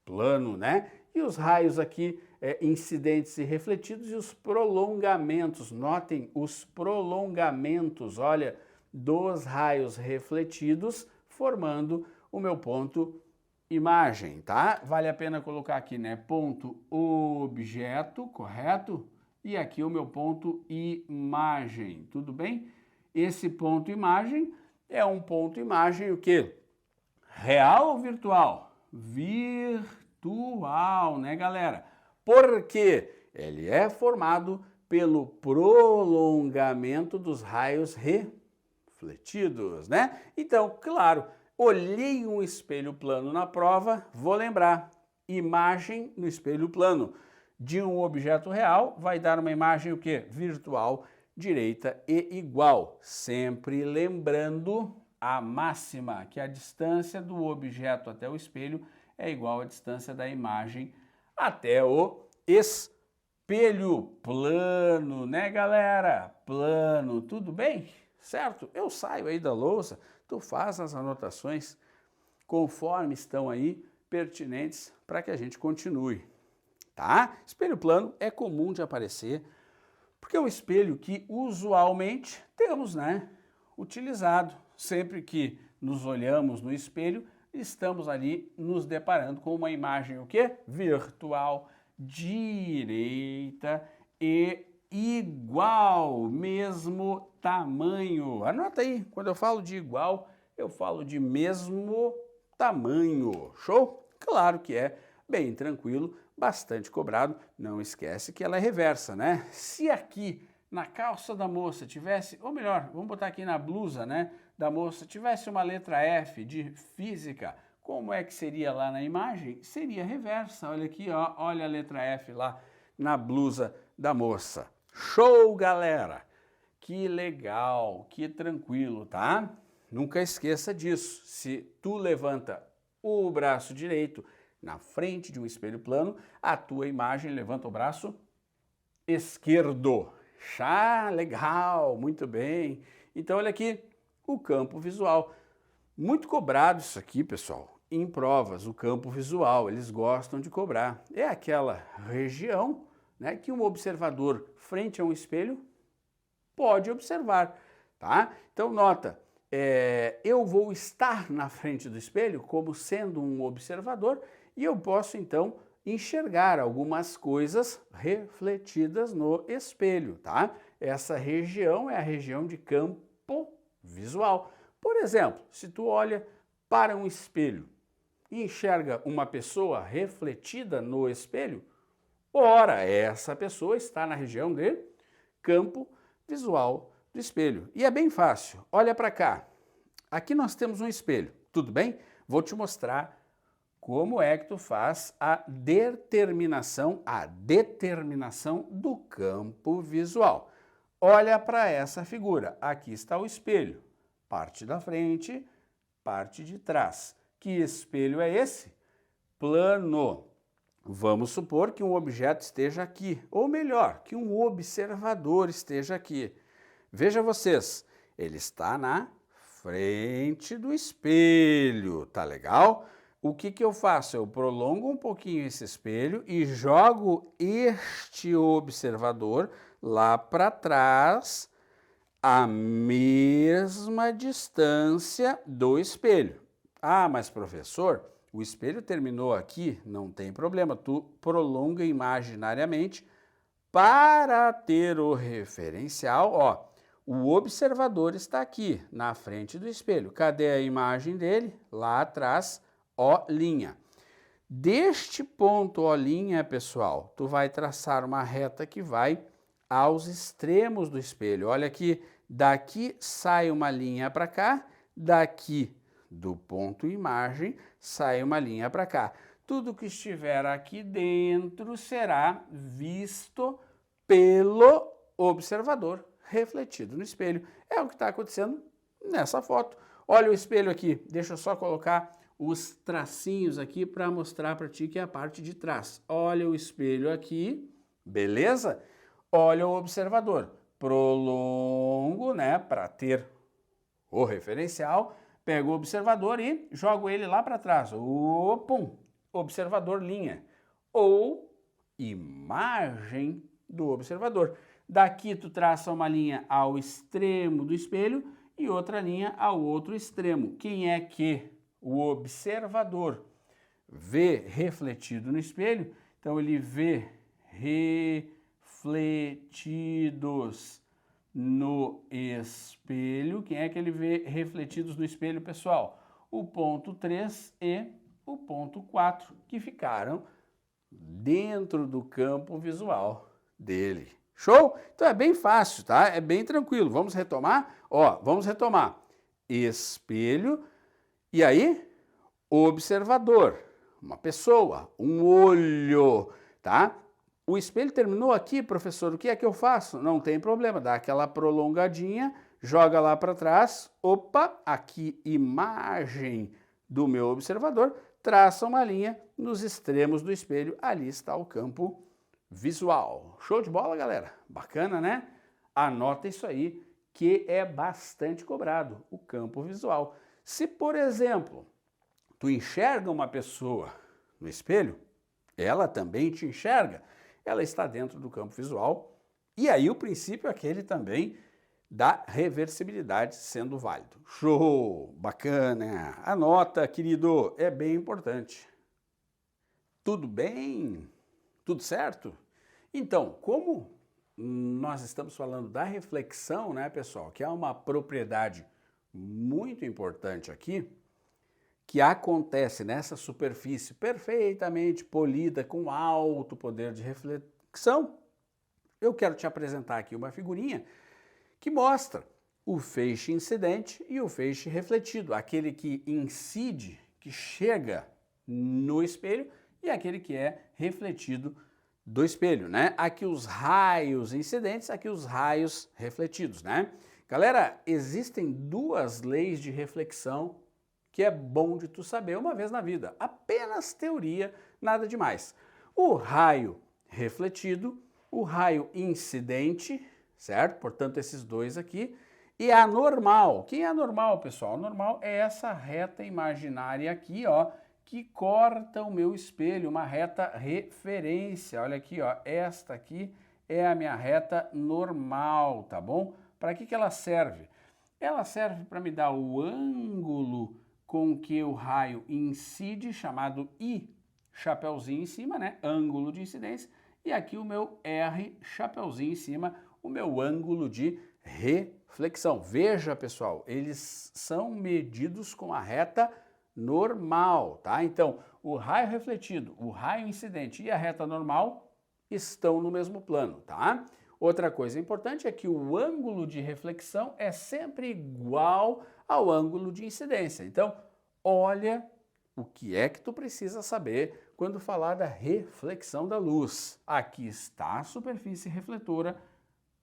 plano, né? E os raios aqui incidentes e refletidos e os prolongamentos. Notem os prolongamentos, olha, dos raios refletidos formando o meu ponto imagem, tá? Vale a pena colocar aqui, né? Ponto objeto, correto? E aqui o meu ponto imagem, tudo bem? Esse ponto imagem é um ponto imagem o quê? Real ou virtual? Virtual, né, galera? Porque ele é formado pelo prolongamento dos raios refletidos, né? Então, claro, olhei um espelho plano na prova, vou lembrar, imagem no espelho plano de um objeto real vai dar uma imagem o quê? Virtual, direita e igual. Sempre lembrando a máxima, que a distância do objeto até o espelho é igual à distância da imagem até o espelho plano, né, galera? Plano, tudo bem? Certo? Eu saio aí da lousa, tu faz as anotações conforme estão aí pertinentes para que a gente continue, tá? Espelho plano é comum de aparecer porque é um espelho que usualmente temos, né, utilizado. Sempre que nos olhamos no espelho, estamos ali nos deparando com uma imagem o quê? Virtual, direita e igual, mesmo tamanho. Anota aí, quando eu falo de igual, eu falo de mesmo tamanho. Show? Claro que é bem tranquilo, bastante cobrado. Não esquece que ela é reversa, né? Se aqui na calça da moça tivesse, ou melhor, vamos botar aqui na blusa, né, da moça, tivesse uma letra F de física, como é que seria lá na imagem? Seria reversa. Olha aqui, ó, olha a letra F lá na blusa da moça. Show, galera! Que legal, que tranquilo, tá? Nunca esqueça disso. Se tu levanta o braço direito na frente de um espelho plano, a tua imagem levanta o braço esquerdo. Legal, muito bem. Então, olha aqui, o campo visual. Muito cobrado isso aqui, pessoal, em provas, o campo visual, eles gostam de cobrar. É aquela região, né, que um observador frente a um espelho pode observar, tá? Então, nota, eu vou estar na frente do espelho como sendo um observador e eu posso, então, enxergar algumas coisas refletidas no espelho, tá? Essa região é a região de campo visual. Por exemplo, se tu olha para um espelho e enxerga uma pessoa refletida no espelho, ora, essa pessoa está na região de campo visual do espelho. E é bem fácil. Olha para cá. Aqui nós temos um espelho, tudo bem? Vou te mostrar como é que tu faz a determinação do campo visual. Olha para essa figura. Aqui está o espelho. Parte da frente, parte de trás. Que espelho é esse? Plano. Vamos supor que um objeto esteja aqui, ou melhor, que um observador esteja aqui. Veja vocês, ele está na frente do espelho, tá legal? O que eu faço? Eu prolongo um pouquinho esse espelho e jogo este observador lá para trás, a mesma distância do espelho. Ah, mas professor, o espelho terminou aqui, não tem problema, tu prolonga imaginariamente para ter o referencial, ó. O observador está aqui, na frente do espelho. Cadê a imagem dele? Lá atrás, O'. Deste ponto O', pessoal, tu vai traçar uma reta que vai aos extremos do espelho. Olha aqui, daqui sai uma linha para cá, daqui do ponto imagem sai uma linha para cá. Tudo que estiver aqui dentro será visto pelo observador refletido no espelho. É o que está acontecendo nessa foto. Olha o espelho aqui, deixa eu só colocar os tracinhos aqui para mostrar para ti que é a parte de trás. Olha o espelho aqui, beleza? Olha o observador. Prolongo, né, para ter o referencial, pego o observador e jogo ele lá para trás. Pum, observador linha. Ou imagem do observador. Daqui tu traça uma linha ao extremo do espelho e outra linha ao outro extremo. Quem é que o observador vê refletido no espelho? Então ele vê refletidos no espelho. Quem é que ele vê refletidos no espelho, pessoal? O ponto 3 e o ponto 4, que ficaram dentro do campo visual dele. Show? Então é bem fácil, tá? É bem tranquilo. Vamos retomar? Ó, vamos retomar. Espelho, e aí, observador, uma pessoa, um olho, tá? O espelho terminou aqui, professor, o que é que eu faço? Não tem problema, dá aquela prolongadinha, joga lá para trás, opa, aqui imagem do meu observador, traça uma linha nos extremos do espelho, ali está o campo visual. Show de bola, galera? Bacana, né? Anota isso aí, que é bastante cobrado, o campo visual. Se, por exemplo, tu enxerga uma pessoa no espelho, ela também te enxerga, ela está dentro do campo visual, e aí o princípio é aquele também da reversibilidade sendo válido. Show! Bacana! Anota, querido, é bem importante. Tudo bem? Tudo certo? Então, como nós estamos falando da reflexão, né, pessoal, que é uma propriedade muito importante aqui, que acontece nessa superfície perfeitamente polida, com alto poder de reflexão, eu quero te apresentar aqui uma figurinha que mostra o feixe incidente e o feixe refletido, aquele que incide, que chega no espelho, e aquele que é refletido do espelho, né? Aqui os raios incidentes, aqui os raios refletidos, né? Galera, existem duas leis de reflexão que é bom de tu saber uma vez na vida. Apenas teoria, nada demais. O raio refletido, o raio incidente, certo? Portanto, esses dois aqui. E a normal. Quem é a normal, pessoal? A normal é essa reta imaginária aqui, ó, que corta o meu espelho, uma reta referência. Olha aqui, ó, esta aqui é a minha reta normal, tá bom? Para que ela serve? Ela serve para me dar o ângulo com que o raio incide, chamado I, chapeuzinho em cima, né? Ângulo de incidência. E aqui o meu R, chapeuzinho em cima, o meu ângulo de reflexão. Veja, pessoal, eles são medidos com a reta normal, tá? Então, o raio refletido, o raio incidente e a reta normal estão no mesmo plano, tá? Outra coisa importante é que o ângulo de reflexão é sempre igual ao ângulo de incidência. Então, olha o que é que tu precisa saber quando falar da reflexão da luz. Aqui está a superfície refletora,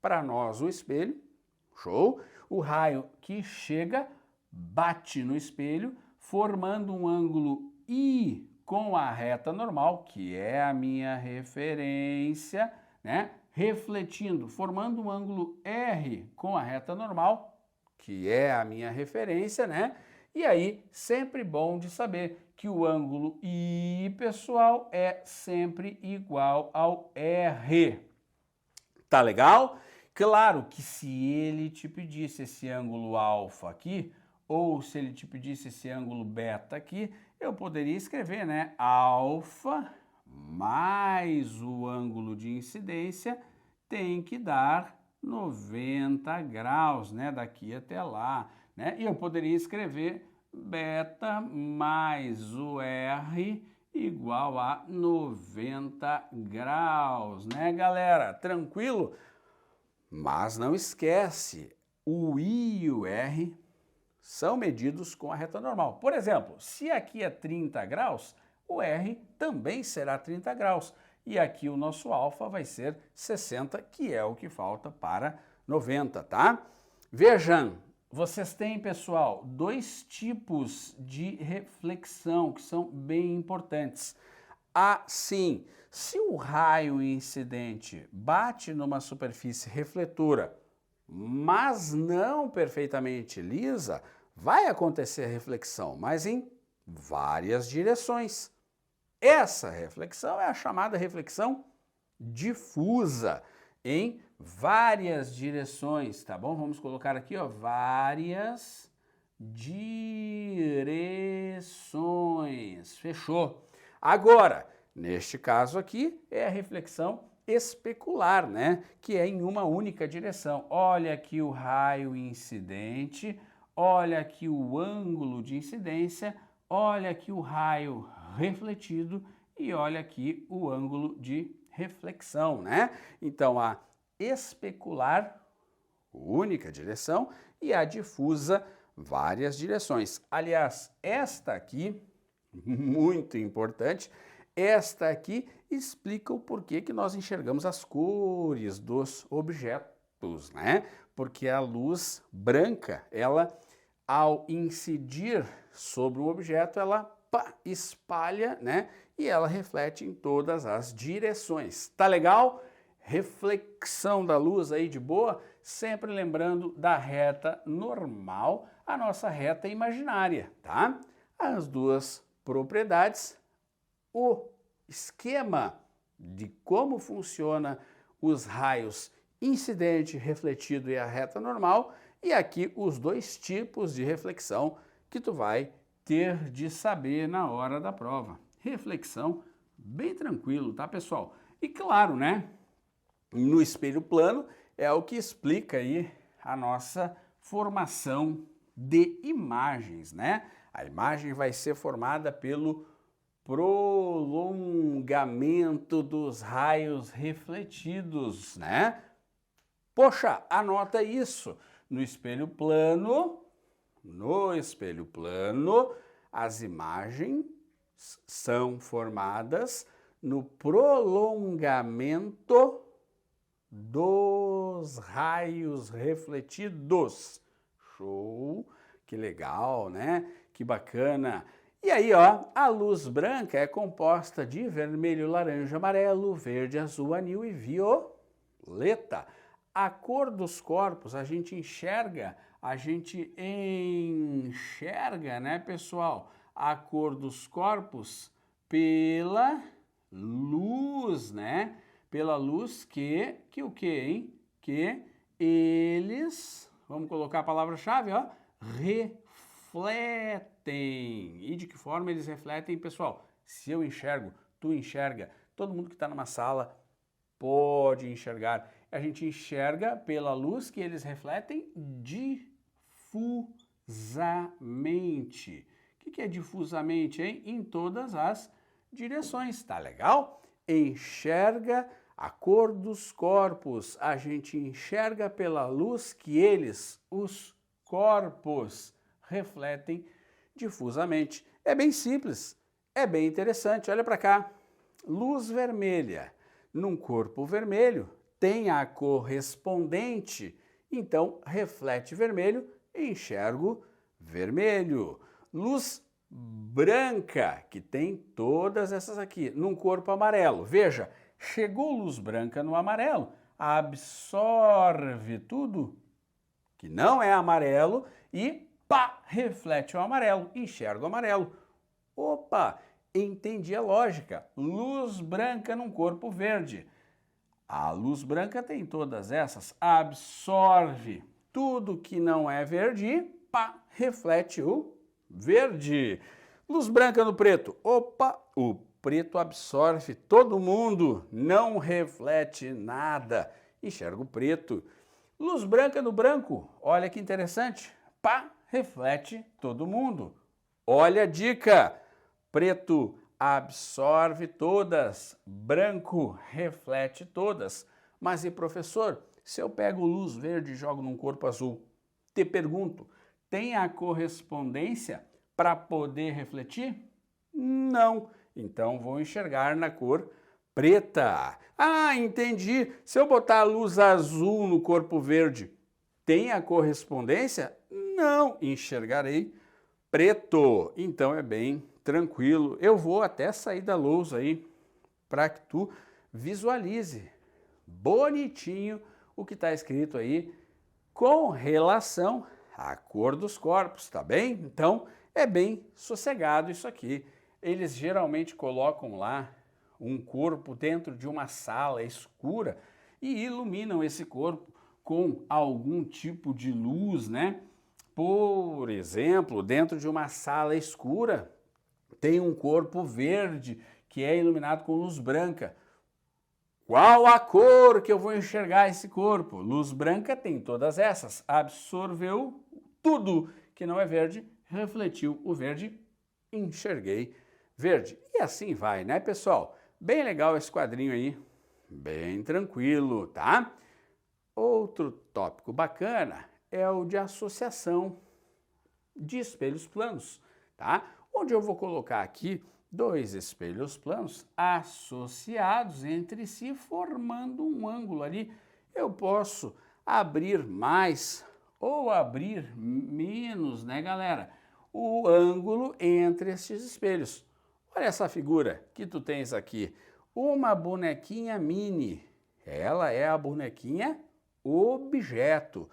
para nós o espelho, show? O raio que chega, bate no espelho, formando um ângulo I com a reta normal, que é a minha referência, né? Refletindo, formando um ângulo R com a reta normal, que é a minha referência, né? E aí, sempre bom de saber que o ângulo I, pessoal, é sempre igual ao R. Tá legal? Claro que se ele te pedisse esse ângulo alfa aqui, ou se ele te pedisse esse ângulo beta aqui, eu poderia escrever, né? Alfa mais o ângulo de incidência tem que dar 90 graus, né? Daqui até lá, né? E eu poderia escrever beta mais o R igual a 90 graus, né, galera? Tranquilo? Mas não esquece, o I e o R são medidos com a reta normal. Por exemplo, se aqui é 30 graus, o R também será 30 graus. E aqui o nosso alfa vai ser 60, que é o que falta para 90, tá? Vejam, vocês têm, pessoal, dois tipos de reflexão que são bem importantes. Assim, se o raio incidente bate numa superfície refletora, mas não perfeitamente lisa, vai acontecer reflexão, mas em várias direções. Essa reflexão é a chamada reflexão difusa, em várias direções, tá bom? Vamos colocar aqui, ó, várias direções. Fechou? Agora, neste caso aqui, é a reflexão especular, né? Que é em uma única direção. Olha aqui o raio incidente, olha aqui o ângulo de incidência, olha aqui o raio refletido e olha aqui o ângulo de reflexão, né? Então, a especular, única direção, e a difusa, várias direções. Aliás, esta aqui, muito importante, esta aqui explica o porquê que nós enxergamos as cores dos objetos, né? Porque a luz branca, ela, ao incidir sobre um objeto, ela espalha, né? E ela reflete em todas as direções. Tá legal? Reflexão da luz aí de boa, sempre lembrando da reta normal, a nossa reta imaginária, tá? As duas propriedades, o esquema de como funciona os raios incidente, refletido e a reta normal, e aqui os dois tipos de reflexão que tu vai ter de saber na hora da prova. Reflexão bem tranquilo, tá, pessoal? E claro, né? No espelho plano é o que explica aí a nossa formação de imagens, né? A imagem vai ser formada pelo prolongamento dos raios refletidos, né? Poxa, anota isso. No espelho plano, as imagens são formadas no prolongamento dos raios refletidos. Show! Que legal, né? que bacana! E aí, ó, a luz branca é composta de vermelho, laranja, amarelo, verde, azul, anil e violeta. A cor dos corpos a gente enxerga, né, pessoal? A cor dos corpos pela luz, né? Pela luz que o quê, hein? Que eles, vamos colocar a palavra-chave, ó, refletem. E de que forma eles refletem, pessoal? Se eu enxergo, tu enxerga, todo mundo que está numa sala pode enxergar. A gente enxerga pela luz que eles refletem difusamente. O que é difusamente, hein? Em todas as direções, tá legal? Enxerga a cor dos corpos. A gente enxerga pela luz que eles, os corpos, refletem difusamente. É bem simples, é bem interessante. Olha para cá. Luz vermelha. Num corpo vermelho tem a correspondente, então reflete vermelho, enxergo vermelho. Luz branca, que tem todas essas aqui, num corpo amarelo. Veja, chegou luz branca no amarelo, absorve tudo que não é amarelo e pá, reflete o amarelo, enxerga o amarelo. Opa, entendi a lógica. Luz branca num corpo verde. A luz branca tem todas essas, absorve tudo que não é verde e pá, reflete o verde. Luz branca no preto. Opa, o preto absorve todo mundo, não reflete nada. Enxerga o preto. Luz branca no branco. Olha que interessante. Pá, reflete todo mundo. Olha a dica. Preto absorve todas, branco reflete todas. Mas e professor, se eu pego luz verde e jogo num corpo azul, te pergunto, tem a correspondência para poder refletir? Não. Então vou enxergar na cor preta. Ah, entendi. Se eu botar a luz azul no corpo verde, tem a correspondência? Não. Enxergarei preto. Então é bem tranquilo. Eu vou até sair da lousa aí para que tu visualize bonitinho o que está escrito aí com relação à cor dos corpos, tá bem? Então é bem sossegado isso aqui. Eles geralmente colocam lá um corpo dentro de uma sala escura e iluminam esse corpo com algum tipo de luz, né? Por exemplo, dentro de uma sala escura, tem um corpo verde que é iluminado com luz branca. Qual a cor que eu vou enxergar esse corpo? Luz branca tem todas essas. Absorveu tudo que não é verde, refletiu o verde, enxerguei verde. E assim vai, né, pessoal? Bem legal esse quadrinho aí, bem tranquilo, tá? Outro tópico bacana é o de associação de espelhos planos, tá? Onde eu vou colocar aqui dois espelhos planos associados entre si, formando um ângulo ali. Eu posso abrir mais ou abrir menos, né, galera? O ângulo entre esses espelhos. Olha essa figura que tu tens aqui. Uma bonequinha mini. Ela é a bonequinha objeto.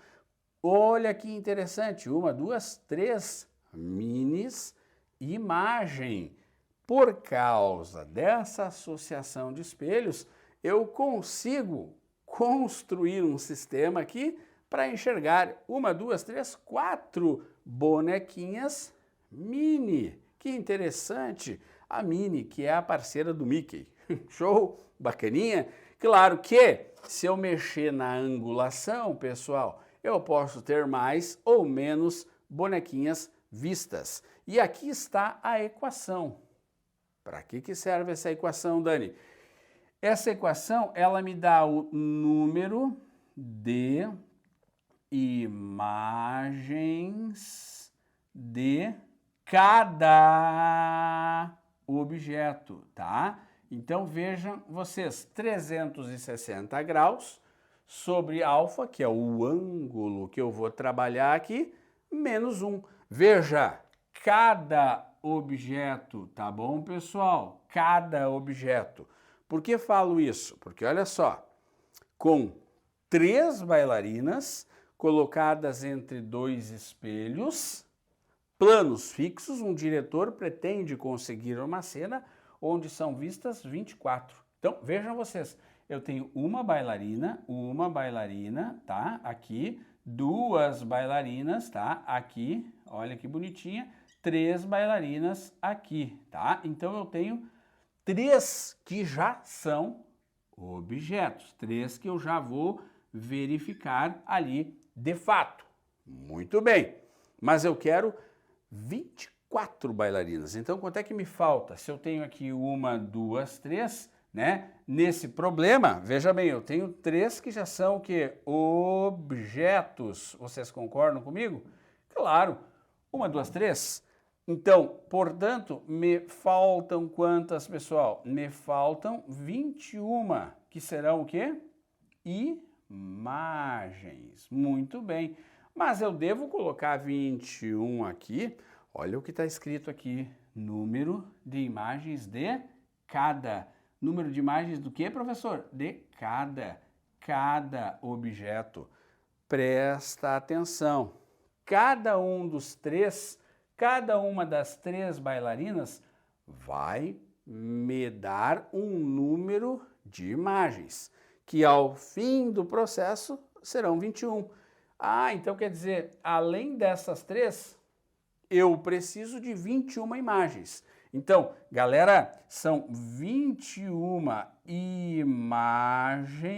Olha que interessante. Uma, duas, três minis imagem. Por causa dessa associação de espelhos, eu consigo construir um sistema aqui para enxergar uma, duas, três, quatro bonequinhas mini. Que interessante! A Minnie, que é a parceira do Mickey. Show? Bacaninha? Claro que, se eu mexer na angulação, pessoal, eu posso ter mais ou menos bonequinhas vistas. E aqui está a equação. Para que serve essa equação, Dani? Essa equação, ela me dá o número de imagens de cada objeto, tá? Então vejam vocês, 360 graus sobre alfa, que é o ângulo que eu vou trabalhar aqui, menos 1. Veja, cada objeto, tá bom, pessoal? Cada objeto. Por que falo isso? Porque olha só, com 3 bailarinas colocadas entre 2 espelhos, planos fixos, um diretor pretende conseguir uma cena onde são vistas 24. Então, vejam vocês, eu tenho uma bailarina, tá? Aqui, 2 bailarinas, tá? Aqui, olha que bonitinha, 3 bailarinas aqui, tá? Então, eu tenho 3 que já são objetos, 3 que eu já vou verificar ali de fato. Muito bem, mas eu quero 24 bailarinas. Então, quanto é que me falta? Se eu tenho aqui 1, 2, 3, né? Nesse problema, veja bem, eu tenho 3 que já são o quê? Objetos. Vocês concordam comigo? Claro. 1, 2, 3. Então, portanto, me faltam quantas, pessoal? Me faltam 21, que serão o quê? Imagens. Muito bem. Mas eu devo colocar 21 aqui. Olha o que está escrito aqui. Número de imagens de cada. Número de imagens do que, professor? De cada objeto. Presta atenção. Cada uma das 3 bailarinas vai me dar um número de imagens, que ao fim do processo serão 21. Ah, então quer dizer, além dessas 3, eu preciso de 21 imagens. Então, galera, são 21 imagens,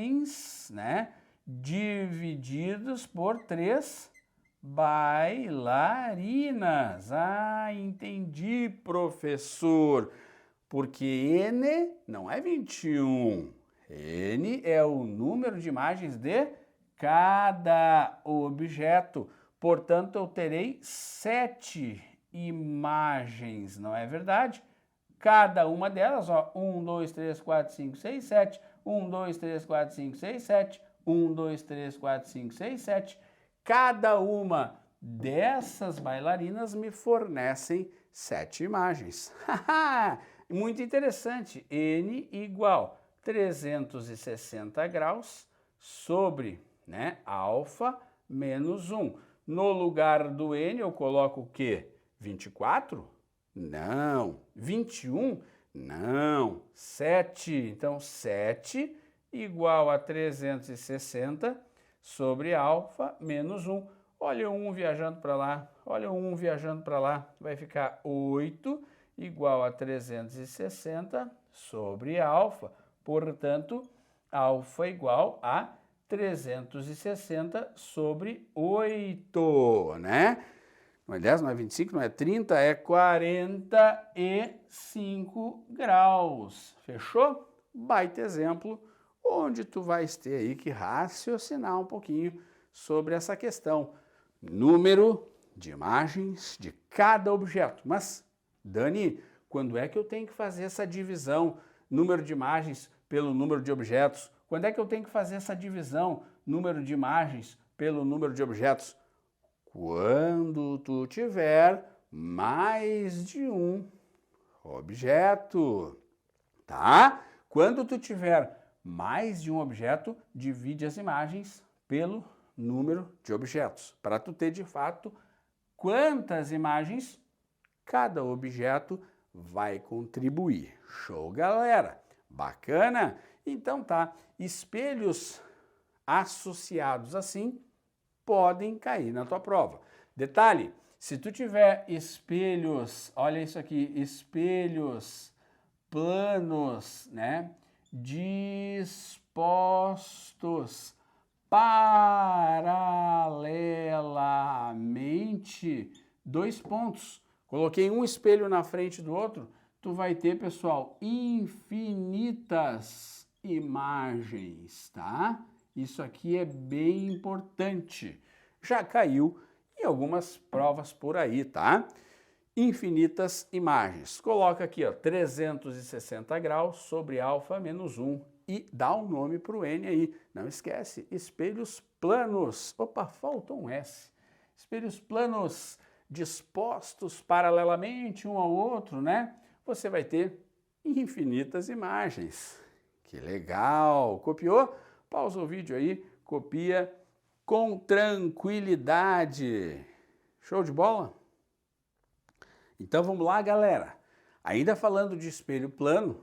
né, divididos por 3 bailarinas. Ah, entendi, professor. Porque N não é 21. N é o número de imagens de cada objeto. Portanto, eu terei 7 imagens, não é verdade? Cada uma delas, ó, 1, 2, 3, 4, 5, 6, 7, 1, 2, 3, 4, 5, 6, 7, 1, 2, 3, 4, 5, 6, 7. Cada uma dessas bailarinas me fornecem 7 imagens. Muito interessante. N igual 360 graus sobre, né, alfa menos 1. No lugar do N eu coloco o quê? 24? Não. 21? Não. 7. Então, 7 igual a 360 sobre alfa menos 1. Olha o 1 viajando para lá. Olha o 1 viajando para lá. Vai ficar 8 igual a 360 sobre alfa. Portanto, alfa igual a 360 sobre 8, né? Não é 10, não é 25, não é 30, é 45 graus. Fechou? Baita exemplo, onde tu vais ter aí que raciocinar um pouquinho sobre essa questão. Número de imagens de cada objeto. Mas, Dani, quando é que eu tenho que fazer essa divisão? Número de imagens pelo número de objetos. Quando é que eu tenho que fazer essa divisão? Número de imagens pelo número de objetos? Quando tu tiver mais de um objeto, tá? Quando tu tiver mais de um objeto, divide as imagens pelo número de objetos, para tu ter de fato quantas imagens cada objeto vai contribuir. Show, galera? Bacana? Então tá, espelhos associados assim podem cair na tua prova. Detalhe, se tu tiver espelhos, olha isso aqui, espelhos planos, né, dispostos paralelamente, 2 pontos. Coloquei um espelho na frente do outro, tu vai ter, pessoal, infinitas imagens, tá? Isso aqui é bem importante. Já caiu em algumas provas por aí, tá? Infinitas imagens. Coloca aqui, ó, 360 graus sobre alfa menos 1 e dá um nome para o N aí. Não esquece, espelhos planos. Opa, faltou um S. Espelhos planos dispostos paralelamente um ao outro, né? Você vai ter infinitas imagens. Que legal! Copiou? Pausa o vídeo aí, copia com tranquilidade. Show de bola? Então vamos lá, galera. Ainda falando de espelho plano,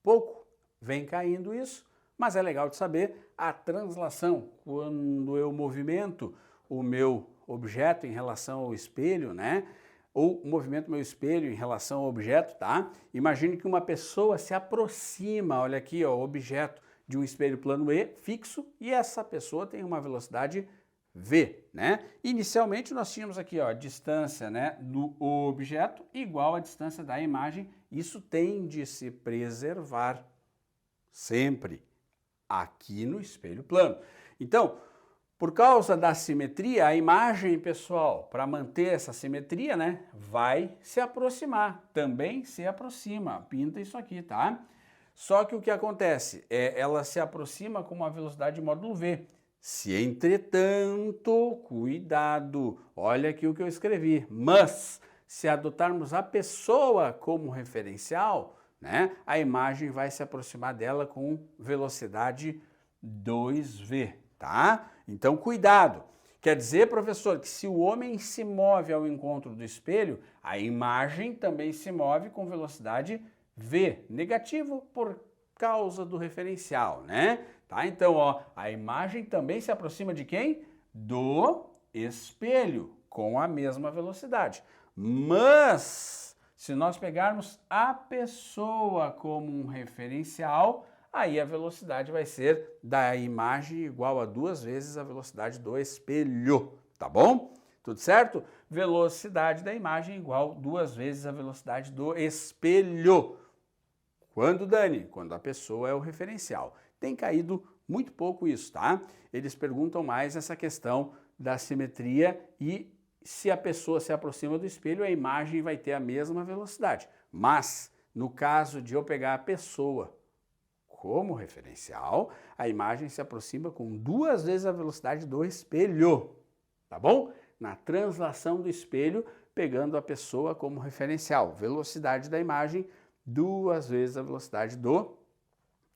pouco vem caindo isso, mas é legal de saber a translação. Quando eu movimento o meu objeto em relação ao espelho, né? Ou movimento meu espelho em relação ao objeto, tá? Imagine que uma pessoa se aproxima, olha aqui, ó, o objeto de um espelho plano E fixo e essa pessoa tem uma velocidade V, né? Inicialmente nós tínhamos aqui, ó, a distância, né, do objeto igual à distância da imagem. Isso tem de se preservar sempre aqui no espelho plano. Então, por causa da simetria, a imagem, pessoal, para manter essa simetria, né, vai se aproximar, também se aproxima, pinta isso aqui, tá? Só que o que acontece é ela se aproxima com uma velocidade de módulo V. Se, entretanto, cuidado, olha aqui o que eu escrevi, mas se adotarmos a pessoa como referencial, né, a imagem vai se aproximar dela com velocidade 2V, tá? Então, cuidado. Quer dizer, professor, que se o homem se move ao encontro do espelho, a imagem também se move com velocidade V, negativo por causa do referencial, né? Tá? Então, ó, a imagem também se aproxima de quem? Do espelho, com a mesma velocidade. Mas, se nós pegarmos a pessoa como um referencial, aí a velocidade vai ser da imagem igual a 2 vezes a velocidade do espelho, tá bom? Tudo certo? Velocidade da imagem igual 2 vezes a velocidade do espelho. Quando, Dani? Quando a pessoa é o referencial. Tem caído muito pouco isso, tá? Eles perguntam mais essa questão da simetria e se a pessoa se aproxima do espelho, a imagem vai ter a mesma velocidade. Mas, no caso de eu pegar a pessoa como referencial, a imagem se aproxima com 2 vezes a velocidade do espelho, tá bom? Na translação do espelho, pegando a pessoa como referencial, velocidade da imagem, 2 vezes a velocidade do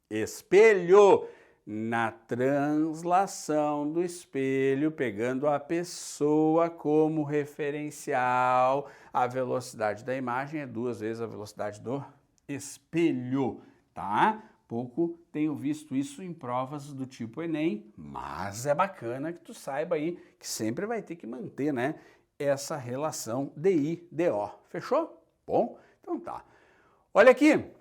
espelho. Na translação do espelho, pegando a pessoa como referencial, a velocidade da imagem é 2 vezes a velocidade do espelho, tá? Pouco tenho visto isso em provas do tipo Enem, mas é bacana que tu saiba aí que sempre vai ter que manter, né, essa relação DI-DO. Fechou? Bom, então tá. Olha aqui,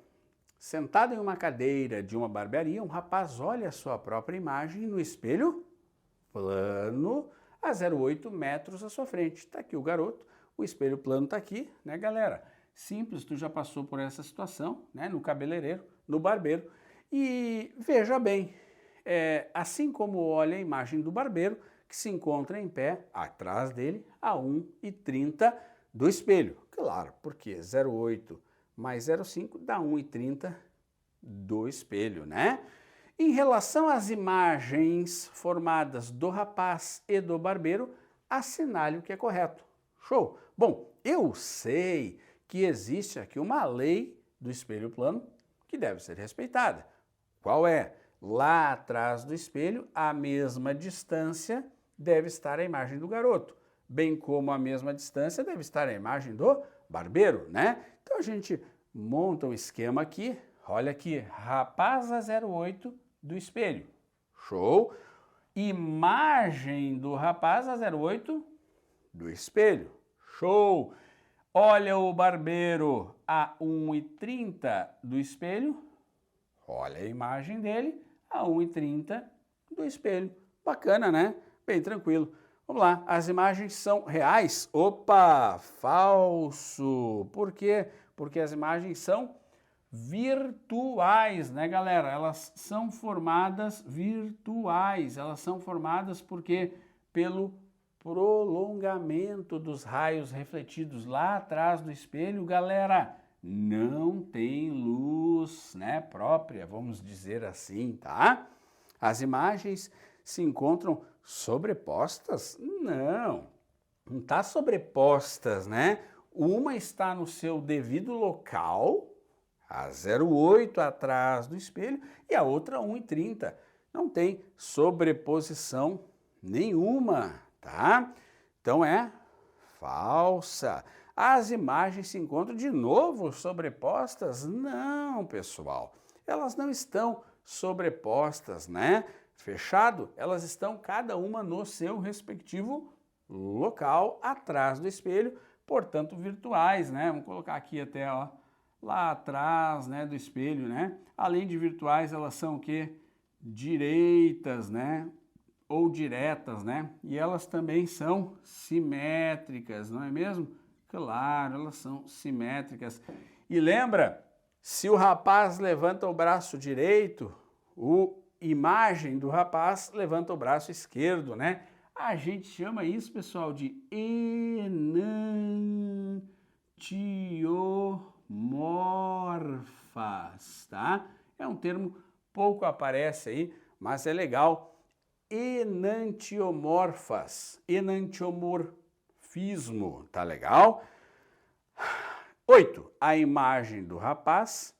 sentado em uma cadeira de uma barbearia, um rapaz olha a sua própria imagem no espelho plano a 0,8 metros à sua frente. Tá aqui o garoto, o espelho plano tá aqui, né, galera? Simples, tu já passou por essa situação, né, no cabeleireiro, no barbeiro. E veja bem, assim como olha a imagem do barbeiro, que se encontra em pé, atrás dele, a 1,30 do espelho. Claro, porque 0,8 mais 0,5 dá 1,30 do espelho, né? Em relação às imagens formadas do rapaz e do barbeiro, assinale o que é correto. Show? Bom, eu sei que existe aqui uma lei do espelho plano que deve ser respeitada. Qual é? Lá atrás do espelho, a mesma distância deve estar a imagem do garoto, bem como a mesma distância deve estar a imagem do barbeiro, né? Então a gente monta um esquema aqui, olha aqui, rapaz a 0,8 do espelho. Show? Imagem do rapaz a 0,8 do espelho. Show! Olha o barbeiro a 1,30 do espelho. Olha a imagem dele a 1,30 do espelho. Bacana, né? Bem tranquilo. Vamos lá, as imagens são reais? Opa, falso. Por quê? Porque as imagens são virtuais, né, galera? Elas são formadas virtuais. Elas são formadas porque pelo prolongamento dos raios refletidos lá atrás do espelho, galera, não tem luz, né, própria, vamos dizer assim, tá? As imagens se encontram sobrepostas? Não. não está sobrepostas, né? Uma está no seu devido local, a 0,8 atrás do espelho, e a outra 1,30. Não tem sobreposição nenhuma, tá? Então é falsa. As imagens se encontram de novo sobrepostas? Não, pessoal. Elas não estão sobrepostas, né? Fechado? Elas estão cada uma no seu respectivo local atrás do espelho, portanto virtuais, né? Vamos colocar aqui até, ó, lá atrás, né, do espelho, né? Além de virtuais, elas são o quê? Direitas, né? Ou diretas, né? E elas também são simétricas, não é mesmo? Claro, elas são simétricas. E lembra, se o rapaz levanta o braço direito, a imagem do rapaz levanta o braço esquerdo, né? A gente chama isso, pessoal, de enantiomorfas, tá? É um termo pouco aparece aí, mas é legal. Enantiomorfas, enantiomorfismo, tá legal? 8. A imagem do rapaz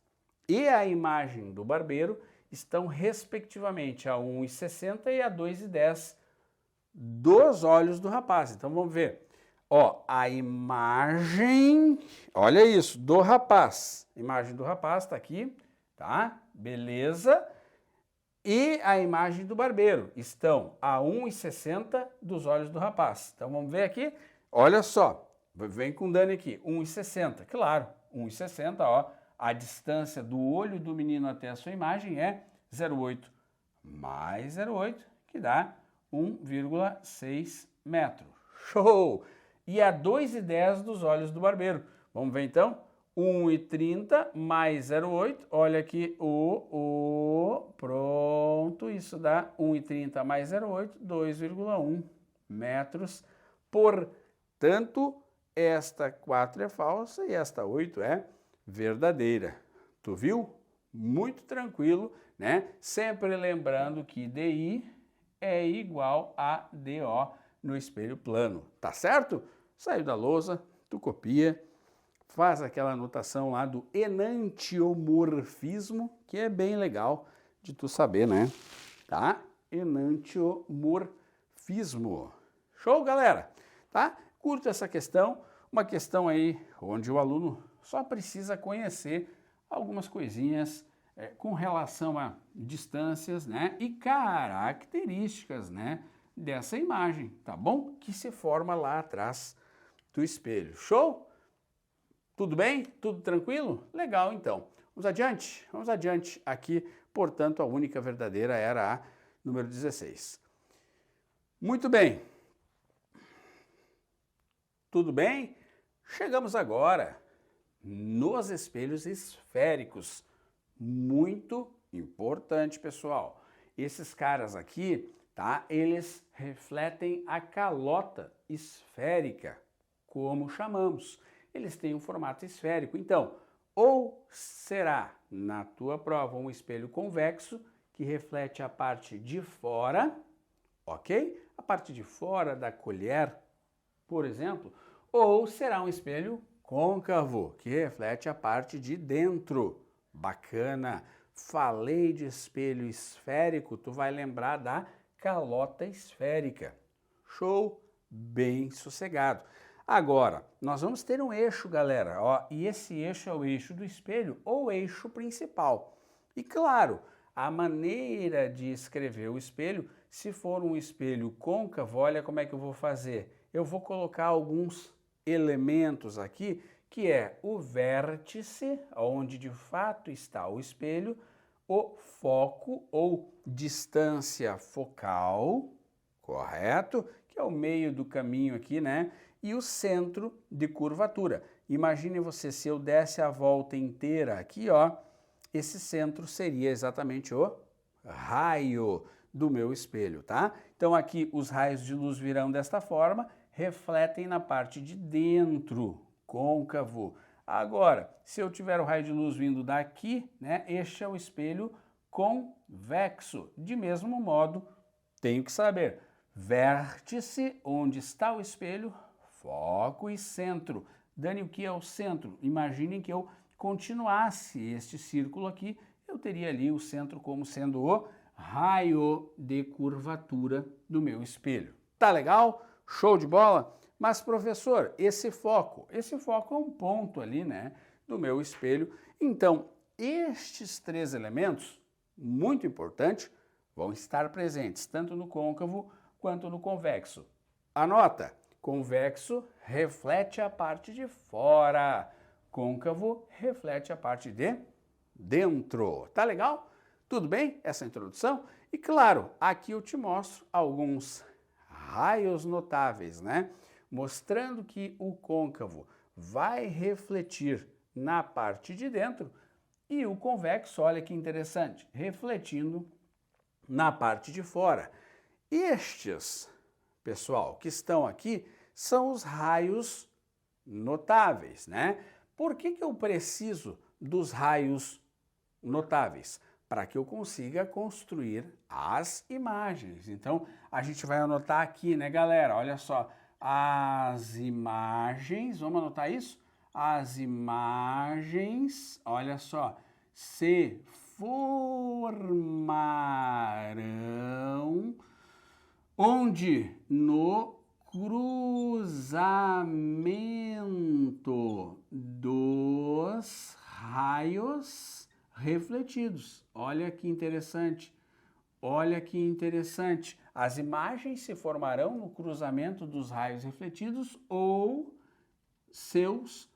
e a imagem do barbeiro estão respectivamente a 1,60 e a 2,10 dos olhos do rapaz. Então vamos ver. Ó, a imagem, olha isso, do rapaz. A imagem do rapaz está aqui, tá? Beleza. E a imagem do barbeiro estão a 1,60 dos olhos do rapaz. Então vamos ver aqui. Olha só, vem com o Dani aqui, 1,60. Claro, 1,60, ó. A distância do olho do menino até a sua imagem é 0,8 mais 0,8, que dá 1,6 metro. Show! E a 2,10 dos olhos do barbeiro. Vamos ver então? 1,30 mais 0,8, olha aqui pronto, isso dá 1,30 mais 0,8, 2,1 metros. Portanto, esta 4 é falsa e esta 8 é verdadeira. Tu viu? Muito tranquilo, né? Sempre lembrando que DI é igual a DO no espelho plano, tá certo? Saiu da lousa, tu copia, faz aquela anotação lá do enantiomorfismo, que é bem legal de tu saber, né? Tá? Enantiomorfismo. Show, galera? Tá? Curta essa questão, uma questão aí onde o aluno só precisa conhecer algumas coisinhas com relação a distâncias, né? E características, né? Dessa imagem, tá bom? Que se forma lá atrás do espelho. Show? Tudo bem? Tudo tranquilo? Legal, então. Vamos adiante? Vamos adiante. Aqui, portanto, a única verdadeira era a número 16. Muito bem. Tudo bem? Chegamos agora nos espelhos esféricos. Muito importante, pessoal. Esses caras aqui, tá? Eles refletem a calota esférica, como chamamos. Eles têm um formato esférico. Então, ou será na tua prova um espelho convexo que reflete a parte de fora, ok? A parte de fora da colher, por exemplo, ou será um espelho côncavo que reflete a parte de dentro. Bacana. Falei de espelho esférico, tu vai lembrar da calota esférica. Show, bem sossegado. Agora, nós vamos ter um eixo, galera, ó, e esse eixo é o eixo do espelho ou eixo principal. E claro, a maneira de escrever o espelho, se for um espelho côncavo, olha como é que eu vou fazer. Eu vou colocar alguns elementos aqui, que é o vértice, onde de fato está o espelho, o foco ou distância focal, correto? Que é o meio do caminho aqui, né? E o centro de curvatura. Imagine você, se eu desse a volta inteira aqui, ó, esse centro seria exatamente o raio do meu espelho, tá? Então aqui os raios de luz virão desta forma, refletem na parte de dentro, côncavo. Agora, se eu tiver o raio de luz vindo daqui, né, este é o espelho convexo. De mesmo modo, tenho que saber, vértice, onde está o espelho, foco e centro. Dani, o que é o centro? Imaginem que eu continuasse este círculo aqui, eu teria ali o centro como sendo o raio de curvatura do meu espelho. Tá legal? Show de bola? Mas, professor, esse foco é um ponto ali, né, do meu espelho. Então, estes três elementos, muito importantes, vão estar presentes tanto no côncavo quanto no convexo. Anota, convexo reflete a parte de fora, côncavo reflete a parte de dentro. Tá legal? Tudo bem essa introdução? E claro, aqui eu te mostro alguns raios notáveis, né? Mostrando que o côncavo vai refletir na parte de dentro e o convexo, olha que interessante, refletindo na parte de fora. Estes, pessoal, que estão aqui, são os raios notáveis, né? Por que eu preciso dos raios notáveis? Para que eu consiga construir as imagens. Então, a gente vai anotar aqui, né, galera? Olha só, as imagens, vamos anotar isso? As imagens, olha só, se formarão onde? No cruzamento dos raios refletidos. Olha que interessante. Olha que interessante. As imagens se formarão no cruzamento dos raios refletidos ou seus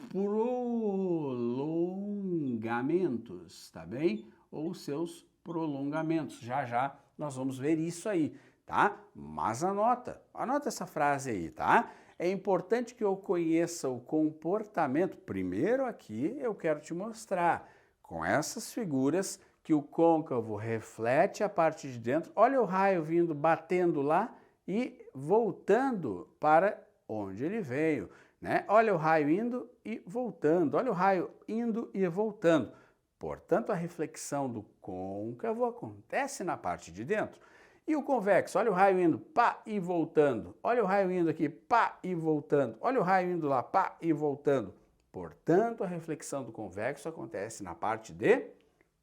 prolongamentos, tá bem? Ou seus prolongamentos. Já já nós vamos ver isso aí, tá? Mas anota essa frase aí, tá? É importante que eu conheça o comportamento. Primeiro aqui eu quero te mostrar com essas figuras que o côncavo reflete a parte de dentro. Olha o raio vindo, batendo lá e voltando para onde ele veio, né? Olha o raio indo e voltando. Olha o raio indo e voltando. Portanto, a reflexão do côncavo acontece na parte de dentro. E o convexo, olha o raio indo, pá, e voltando. Olha o raio indo aqui, pá, e voltando. Olha o raio indo lá, pá, e voltando. Portanto, a reflexão do convexo acontece na parte de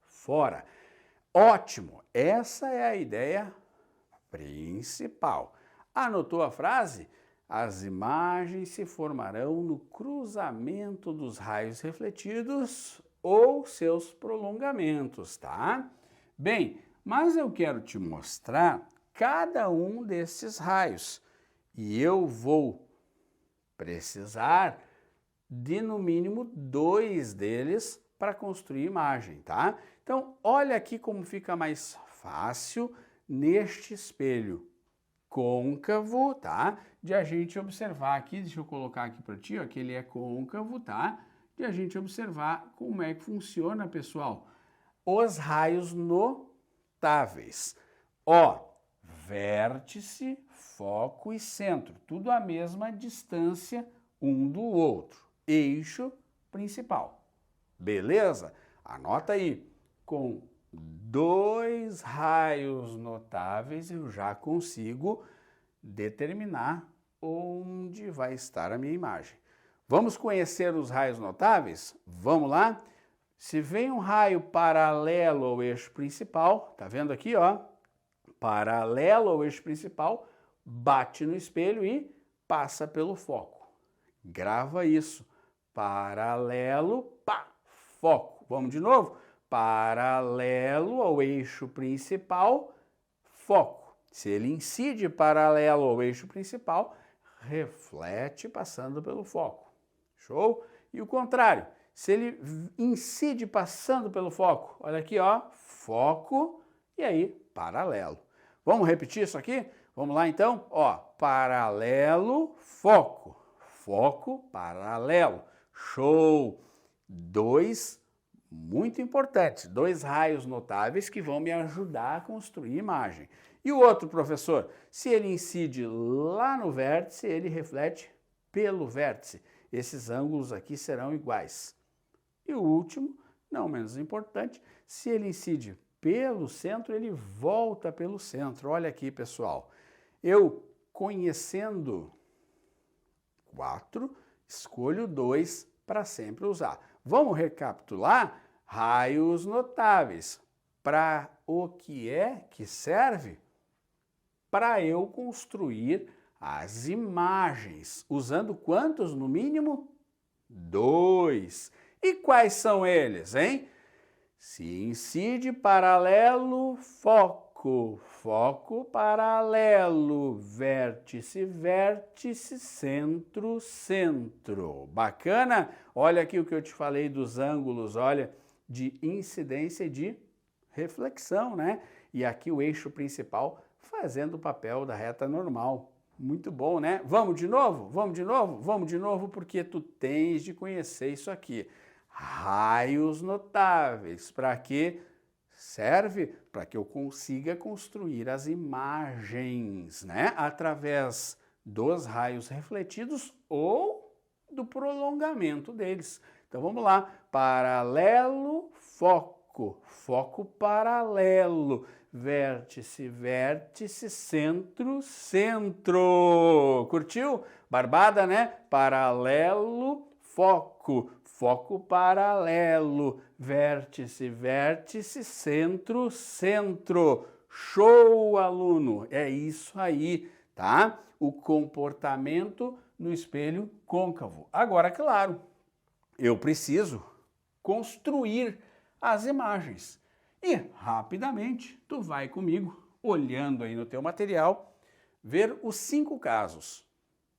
fora. Ótimo! Essa é a ideia principal. Anotou a frase? As imagens se formarão no cruzamento dos raios refletidos ou seus prolongamentos, tá? Bem, mas eu quero te mostrar cada um desses raios e eu vou precisar de no mínimo 2 deles para construir imagem, tá? Então, olha aqui como fica mais fácil neste espelho côncavo, tá? De a gente observar aqui, deixa eu colocar aqui para ti, ó, que ele é côncavo, tá? De a gente observar como é que funciona, pessoal, os raios notáveis. Ó, vértice, foco e centro, tudo à mesma distância um do outro. Eixo principal. Beleza? Anota aí. Com 2 raios notáveis eu já consigo determinar onde vai estar a minha imagem. Vamos conhecer os raios notáveis? Vamos lá? Se vem um raio paralelo ao eixo principal, tá vendo aqui, ó? Paralelo ao eixo principal, bate no espelho e passa pelo foco. Grava isso. Paralelo, pá, foco. Vamos de novo? Paralelo ao eixo principal, foco. Se ele incide paralelo ao eixo principal, reflete passando pelo foco. Show? E o contrário, se ele incide passando pelo foco, olha aqui, ó, foco e aí paralelo. Vamos repetir isso aqui? Vamos lá então? Ó, paralelo, foco. Foco, paralelo. Show! 2 muito importantes, 2 raios notáveis que vão me ajudar a construir imagem. E o outro, professor, se ele incide lá no vértice, ele reflete pelo vértice. Esses ângulos aqui serão iguais. E o último, não menos importante, se ele incide pelo centro, ele volta pelo centro. Olha aqui, pessoal. Eu conhecendo 4, escolho 2 para sempre usar. Vamos recapitular? Raios notáveis. Para o que é que serve? Para eu construir as imagens. Usando quantos no mínimo? 2. E quais são eles, hein? Se incide, paralelo, foco. Foco, paralelo, vértice, vértice, centro, centro. Bacana? Olha aqui o que eu te falei dos ângulos, olha, de incidência e de reflexão, né? E aqui o eixo principal fazendo o papel da reta normal. Muito bom, né? Vamos de novo? Vamos de novo? Vamos de novo porque tu tens de conhecer isso aqui. Raios notáveis. Para quê? Serve para que eu consiga construir as imagens, né? Através dos raios refletidos ou do prolongamento deles. Então vamos lá. Paralelo, foco. Foco paralelo. Vértice, vértice, centro, centro. Curtiu? Barbada, né? Paralelo, foco. Foco paralelo. Vértice, vértice, centro, centro. Show, aluno! É isso aí, tá? O comportamento no espelho côncavo. Agora, claro, eu preciso construir as imagens. E, rapidamente, tu vai comigo, olhando aí no teu material, ver os 5 casos.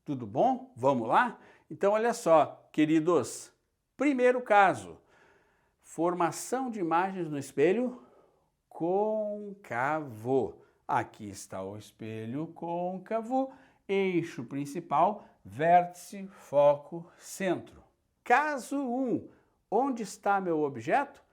Tudo bom? Vamos lá? Então, olha só, queridos. Primeiro caso, formação de imagens no espelho côncavo. Aqui está o espelho côncavo, eixo principal, vértice, foco, centro. Caso 1, onde está meu objeto?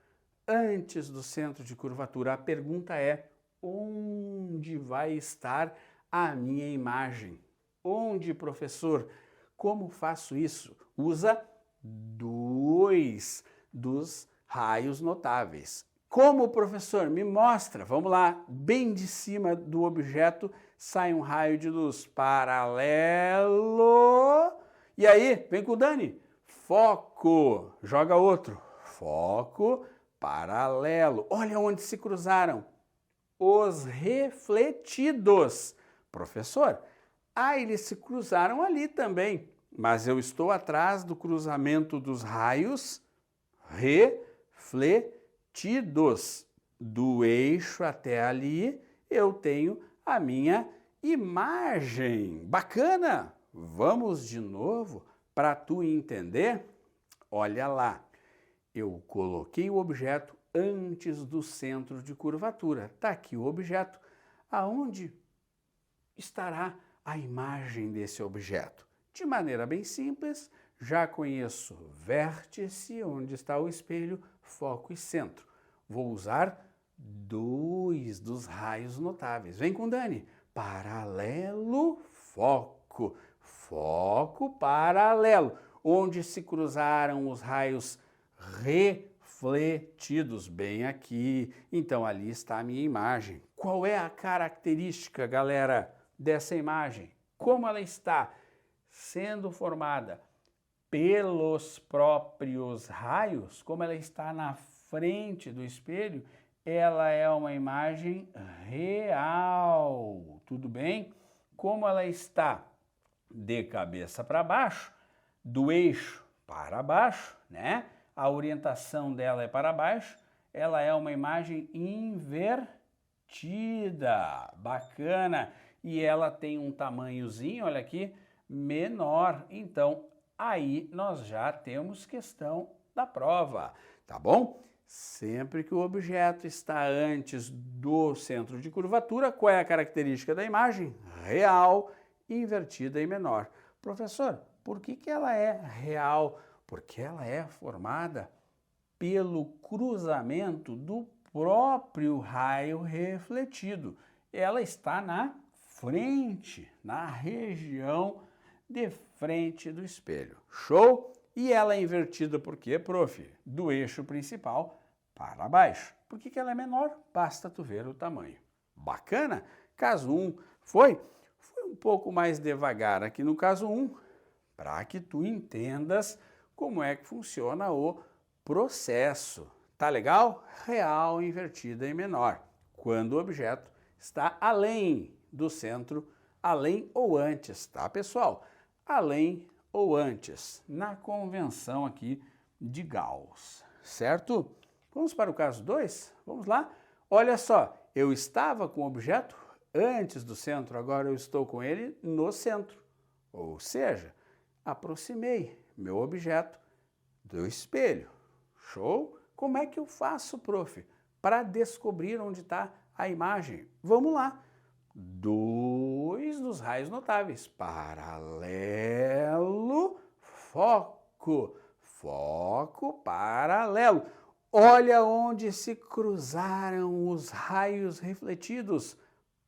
Antes do centro de curvatura. A pergunta é, onde vai estar a minha imagem? Onde, professor? Como faço isso? Usa 2 dos raios notáveis. Como, professor? Me mostra. Vamos lá. Bem de cima do objeto sai um raio de luz paralelo. E aí, vem com o Dani. Foco. Joga outro. Foco paralelo. Olha onde se cruzaram. Os refletidos. Professor, eles se cruzaram ali também. Mas eu estou atrás do cruzamento dos raios refletidos. Do eixo até ali, eu tenho a minha imagem. Bacana? Vamos de novo para tu entender? Olha lá, eu coloquei o objeto antes do centro de curvatura. Está aqui o objeto. Aonde estará a imagem desse objeto? De maneira bem simples, já conheço vértice, onde está o espelho, foco e centro. Vou usar 2 dos raios notáveis. Vem com Dani. Paralelo, foco. Foco, paralelo. Onde se cruzaram os raios refletidos? Bem aqui. Então, ali está a minha imagem. Qual é a característica, galera, dessa imagem? Como ela está sendo formada pelos próprios raios, como ela está na frente do espelho, ela é uma imagem real, tudo bem? Como ela está de cabeça para baixo, do eixo para baixo, né? A orientação dela é para baixo, ela é uma imagem invertida, bacana, e ela tem um tamanhozinho, olha aqui, menor. Então, aí nós já temos questão da prova, tá bom? Sempre que o objeto está antes do centro de curvatura, qual é a característica da imagem? Real, invertida e menor. Professor, por que ela é real? Porque ela é formada pelo cruzamento do próprio raio refletido. Ela está na frente, na região de frente do espelho. Show? E ela é invertida por quê, prof? Do eixo principal para baixo. Por que ela é menor? Basta tu ver o tamanho. Bacana? Caso 1 foi um pouco mais devagar aqui no caso 1, para que tu entendas como é que funciona o processo. Tá legal? Real, invertida e menor. Quando o objeto está além do centro, além ou antes, tá, pessoal? Além ou antes, na convenção aqui de Gauss, certo? Vamos para o caso 2? Vamos lá? Olha só, eu estava com o objeto antes do centro, agora eu estou com ele no centro. Ou seja, aproximei meu objeto do espelho. Show? Como é que eu faço, prof, para descobrir onde está a imagem? Vamos lá. 2 dos raios notáveis. Paralelo, foco. Foco, paralelo. Olha onde se cruzaram os raios refletidos.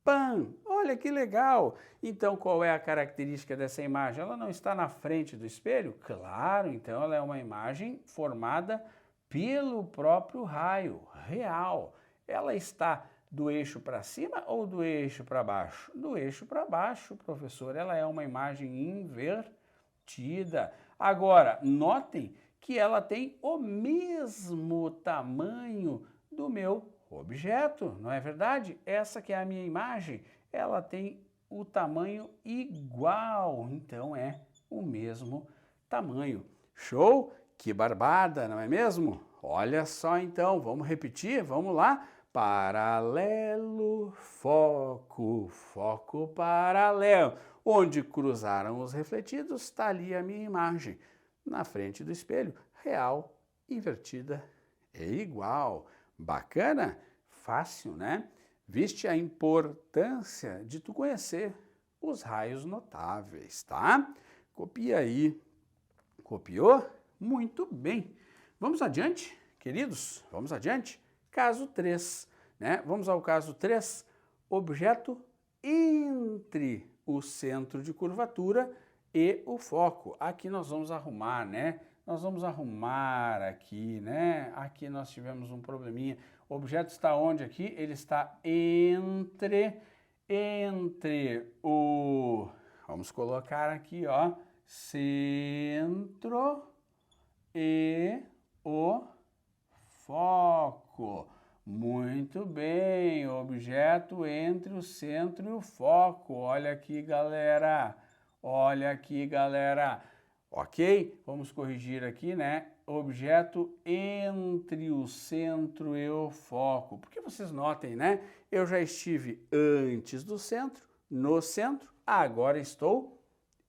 Pam! Olha que legal! Então, qual é a característica dessa imagem? Ela não está na frente do espelho? Claro, então ela é uma imagem formada pelo próprio raio real. Ela está do eixo para cima ou do eixo para baixo? Do eixo para baixo, professor. Ela é uma imagem invertida. Agora, notem que ela tem o mesmo tamanho do meu objeto, não é verdade? Essa que é a minha imagem, ela tem o tamanho igual, então é o mesmo tamanho. Show? Que barbada, não é mesmo? Olha só então, vamos repetir, vamos lá. Paralelo, foco, foco paralelo. Onde cruzaram os refletidos, está ali a minha imagem. Na frente do espelho, real, invertida é igual. Bacana? Fácil, né? Viste a importância de tu conhecer os raios notáveis, tá? Copia aí. Copiou? Muito bem. Vamos adiante, queridos? Vamos adiante? Caso 3, né? Vamos ao caso 3. Objeto entre o centro de curvatura e o foco. Aqui nós vamos arrumar, né? Nós vamos arrumar aqui, né? Aqui nós tivemos um probleminha. O objeto está onde aqui? Ele está entre o... Vamos colocar aqui, ó. Centro e o foco. Muito bem. Objeto entre o centro e o foco. Olha aqui, galera. Olha aqui, galera. Ok? Vamos corrigir aqui, né? Objeto entre o centro e o foco. Porque vocês notem, né? Eu já estive antes do centro, no centro, agora estou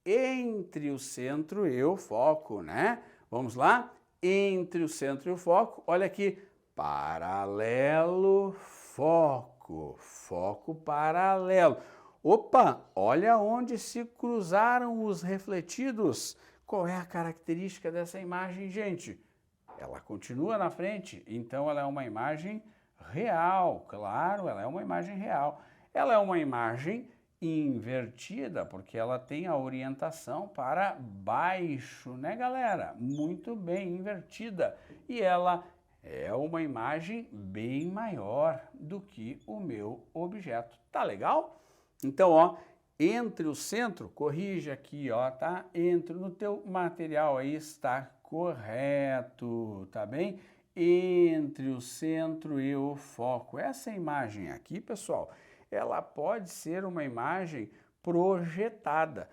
entre o centro e o foco, né? Vamos lá? Entre o centro e o foco, olha aqui, paralelo, foco, foco paralelo. Opa, olha onde se cruzaram os refletidos. Qual é a característica dessa imagem, gente? Ela continua na frente, então ela é uma imagem real, claro, ela é uma imagem real. Ela é uma imagem invertida, porque ela tem a orientação para baixo, né, galera? Muito bem, invertida. E ela é uma imagem bem maior do que o meu objeto. Tá legal? Então, ó, entre o centro, corrige aqui, ó, tá? Entre no teu material aí está correto, tá bem? Entre o centro e o foco. Essa imagem aqui, pessoal, ela pode ser uma imagem projetada.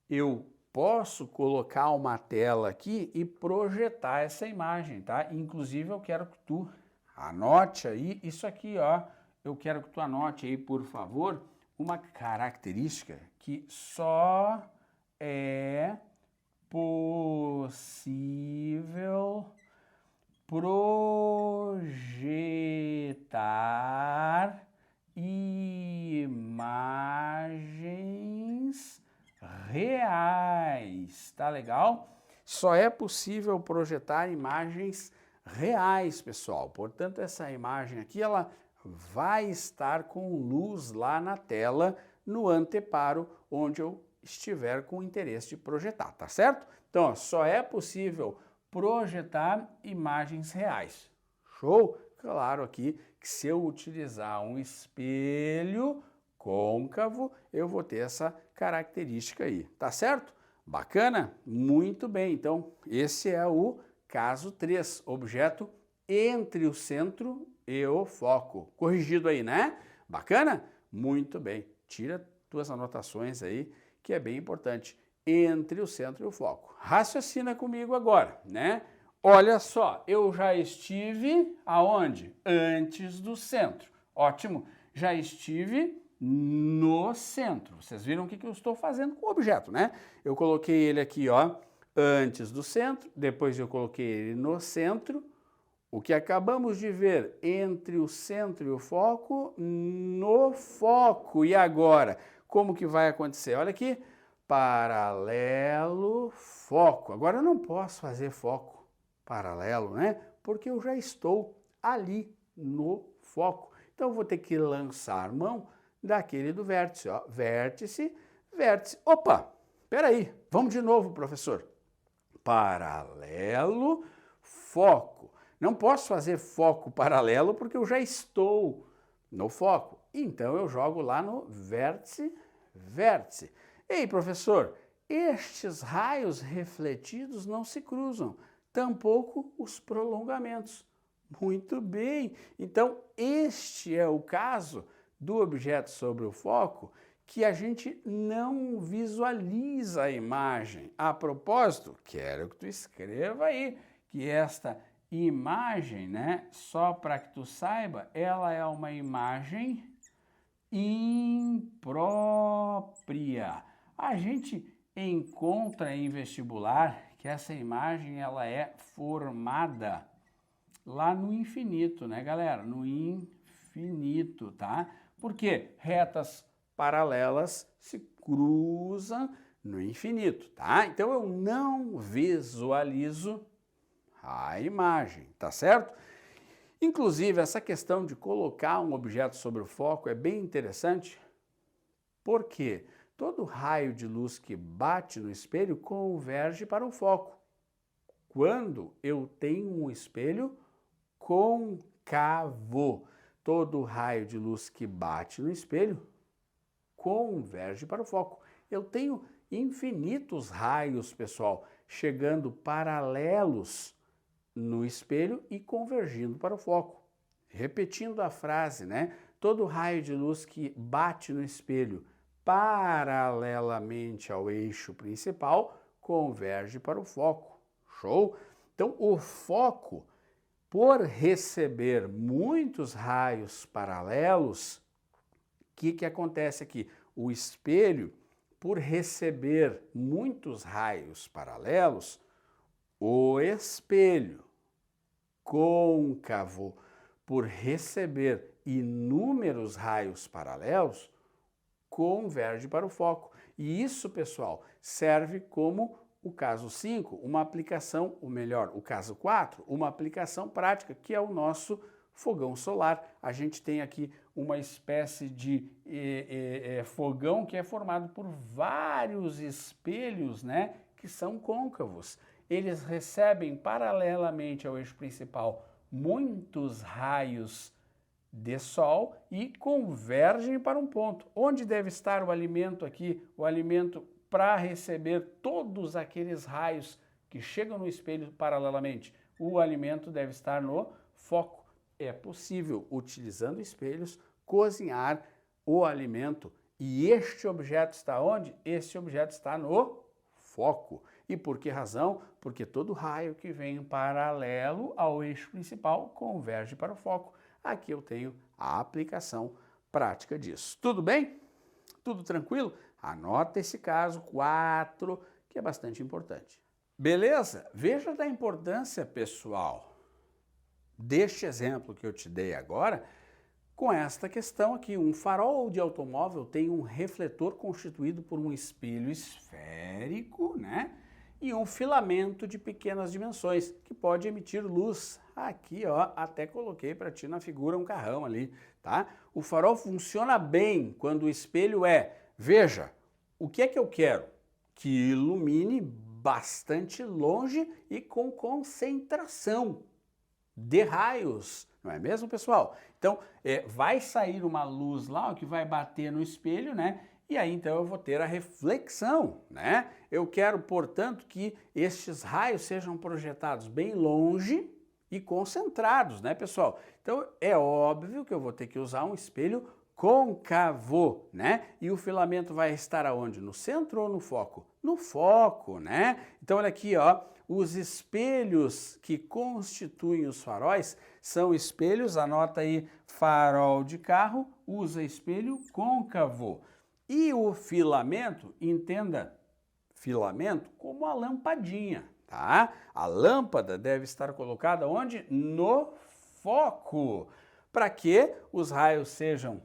Eu posso colocar uma tela aqui e projetar essa imagem, tá? Inclusive, eu quero que tu anote aí isso aqui, ó. Eu quero que tu anote aí, por favor, uma característica que só é possível projetar imagens reais, tá legal? Só é possível projetar imagens reais, pessoal. Portanto, essa imagem aqui, ela vai estar com luz lá na tela, no anteparo, onde eu estiver com interesse de projetar, tá certo? Então, ó, só é possível projetar imagens reais. Show? Claro aqui que se eu utilizar um espelho côncavo, eu vou ter essa característica aí, tá certo? Bacana? Muito bem. Então, esse é o caso 3, objeto entre o centro e o foco. Corrigido aí, né? Bacana? Muito bem. Tira tuas anotações aí, que é bem importante. Entre o centro e o foco. Raciocina comigo agora, né? Olha só, eu já estive aonde? Antes do centro. Ótimo. Já estive no centro. Vocês viram o que eu estou fazendo com o objeto, né? Eu coloquei ele aqui, ó, antes do centro, depois eu coloquei ele no centro. O que acabamos de ver entre o centro e o foco, no foco. E agora, como que vai acontecer? Olha aqui, paralelo, foco. Agora eu não posso fazer foco paralelo, né? Porque eu já estou ali no foco. Então eu vou ter que lançar mão daquele do vértice, ó. Vértice, vértice. Opa, peraí, vamos de novo, professor. Paralelo, foco. Não posso fazer foco paralelo porque eu já estou no foco. Então eu jogo lá no vértice, vértice. Ei, professor, estes raios refletidos não se cruzam, tampouco os prolongamentos. Muito bem. Então este é o caso do objeto sobre o foco que a gente não visualiza a imagem. A propósito, quero que tu escreva aí que esta imagem, né, só para que tu saiba, ela é uma imagem imprópria. A gente encontra em vestibular que essa imagem ela é formada lá no infinito, né, galera? No infinito, tá? Porque retas paralelas se cruzam no infinito, tá? Então eu não visualizo a imagem, tá certo? Inclusive, essa questão de colocar um objeto sobre o foco é bem interessante, porque todo raio de luz que bate no espelho converge para o foco. Quando eu tenho um espelho côncavo, todo raio de luz que bate no espelho converge para o foco. Eu tenho infinitos raios, pessoal, chegando paralelos no espelho e convergindo para o foco. Repetindo a frase, né? Todo raio de luz que bate no espelho paralelamente ao eixo principal converge para o foco. Show? Então, o foco, por receber muitos raios paralelos, o que acontece aqui? O espelho, por receber muitos raios paralelos, o espelho côncavo, por receber inúmeros raios paralelos, converge para o foco. E isso, pessoal, serve como o caso 5, uma aplicação, ou melhor, o caso 4, uma aplicação prática, que é o nosso fogão solar. A gente tem aqui uma espécie de fogão que é formado por vários espelhos, né, que são côncavos. Eles recebem paralelamente ao eixo principal muitos raios de sol e convergem para um ponto. Onde deve estar o alimento aqui? O alimento para receber todos aqueles raios que chegam no espelho paralelamente. O alimento deve estar no foco. É possível, utilizando espelhos, cozinhar o alimento. E este objeto está onde? Este objeto está no foco. E por que razão? Porque todo raio que vem paralelo ao eixo principal converge para o foco. Aqui eu tenho a aplicação prática disso. Tudo bem? Tudo tranquilo? Anota esse caso 4, que é bastante importante. Beleza? Veja da importância, pessoal, deste exemplo que eu te dei agora, com esta questão aqui. Um farol de automóvel tem um refletor constituído por um espelho esférico, né? E um filamento de pequenas dimensões, que pode emitir luz. Aqui, ó, até coloquei para ti na figura um carrão ali, tá? O farol funciona bem quando o espelho veja, o que é que eu quero? Que ilumine bastante longe e com concentração de raios, não é mesmo, pessoal? Então, vai sair uma luz lá, ó, que vai bater no espelho, né? E aí, então, eu vou ter a reflexão, né? Eu quero, portanto, que estes raios sejam projetados bem longe e concentrados, né, pessoal? Então, é óbvio que eu vou ter que usar um espelho côncavo, né? E o filamento vai estar aonde? No centro ou no foco? No foco, né? Então, olha aqui, ó, os espelhos que constituem os faróis são espelhos, anota aí, farol de carro, usa espelho côncavo. E o filamento, entenda, filamento como a lampadinha, tá? A lâmpada deve estar colocada onde? No foco, para que os raios sejam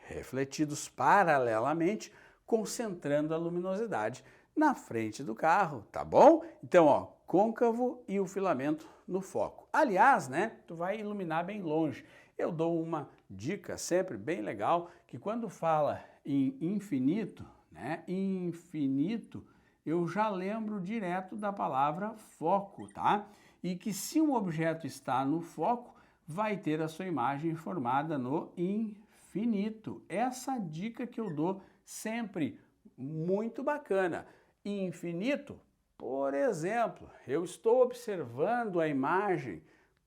refletidos paralelamente, concentrando a luminosidade na frente do carro, tá bom? Então, ó, côncavo e o filamento no foco. Aliás, né, tu vai iluminar bem longe. Eu dou uma dica sempre bem legal, que quando fala em infinito, né, infinito, eu já lembro direto da palavra foco, tá? E que se um objeto está no foco, vai ter a sua imagem formada no infinito. Essa dica que eu dou sempre, muito bacana. Infinito, por exemplo, eu estou observando a imagem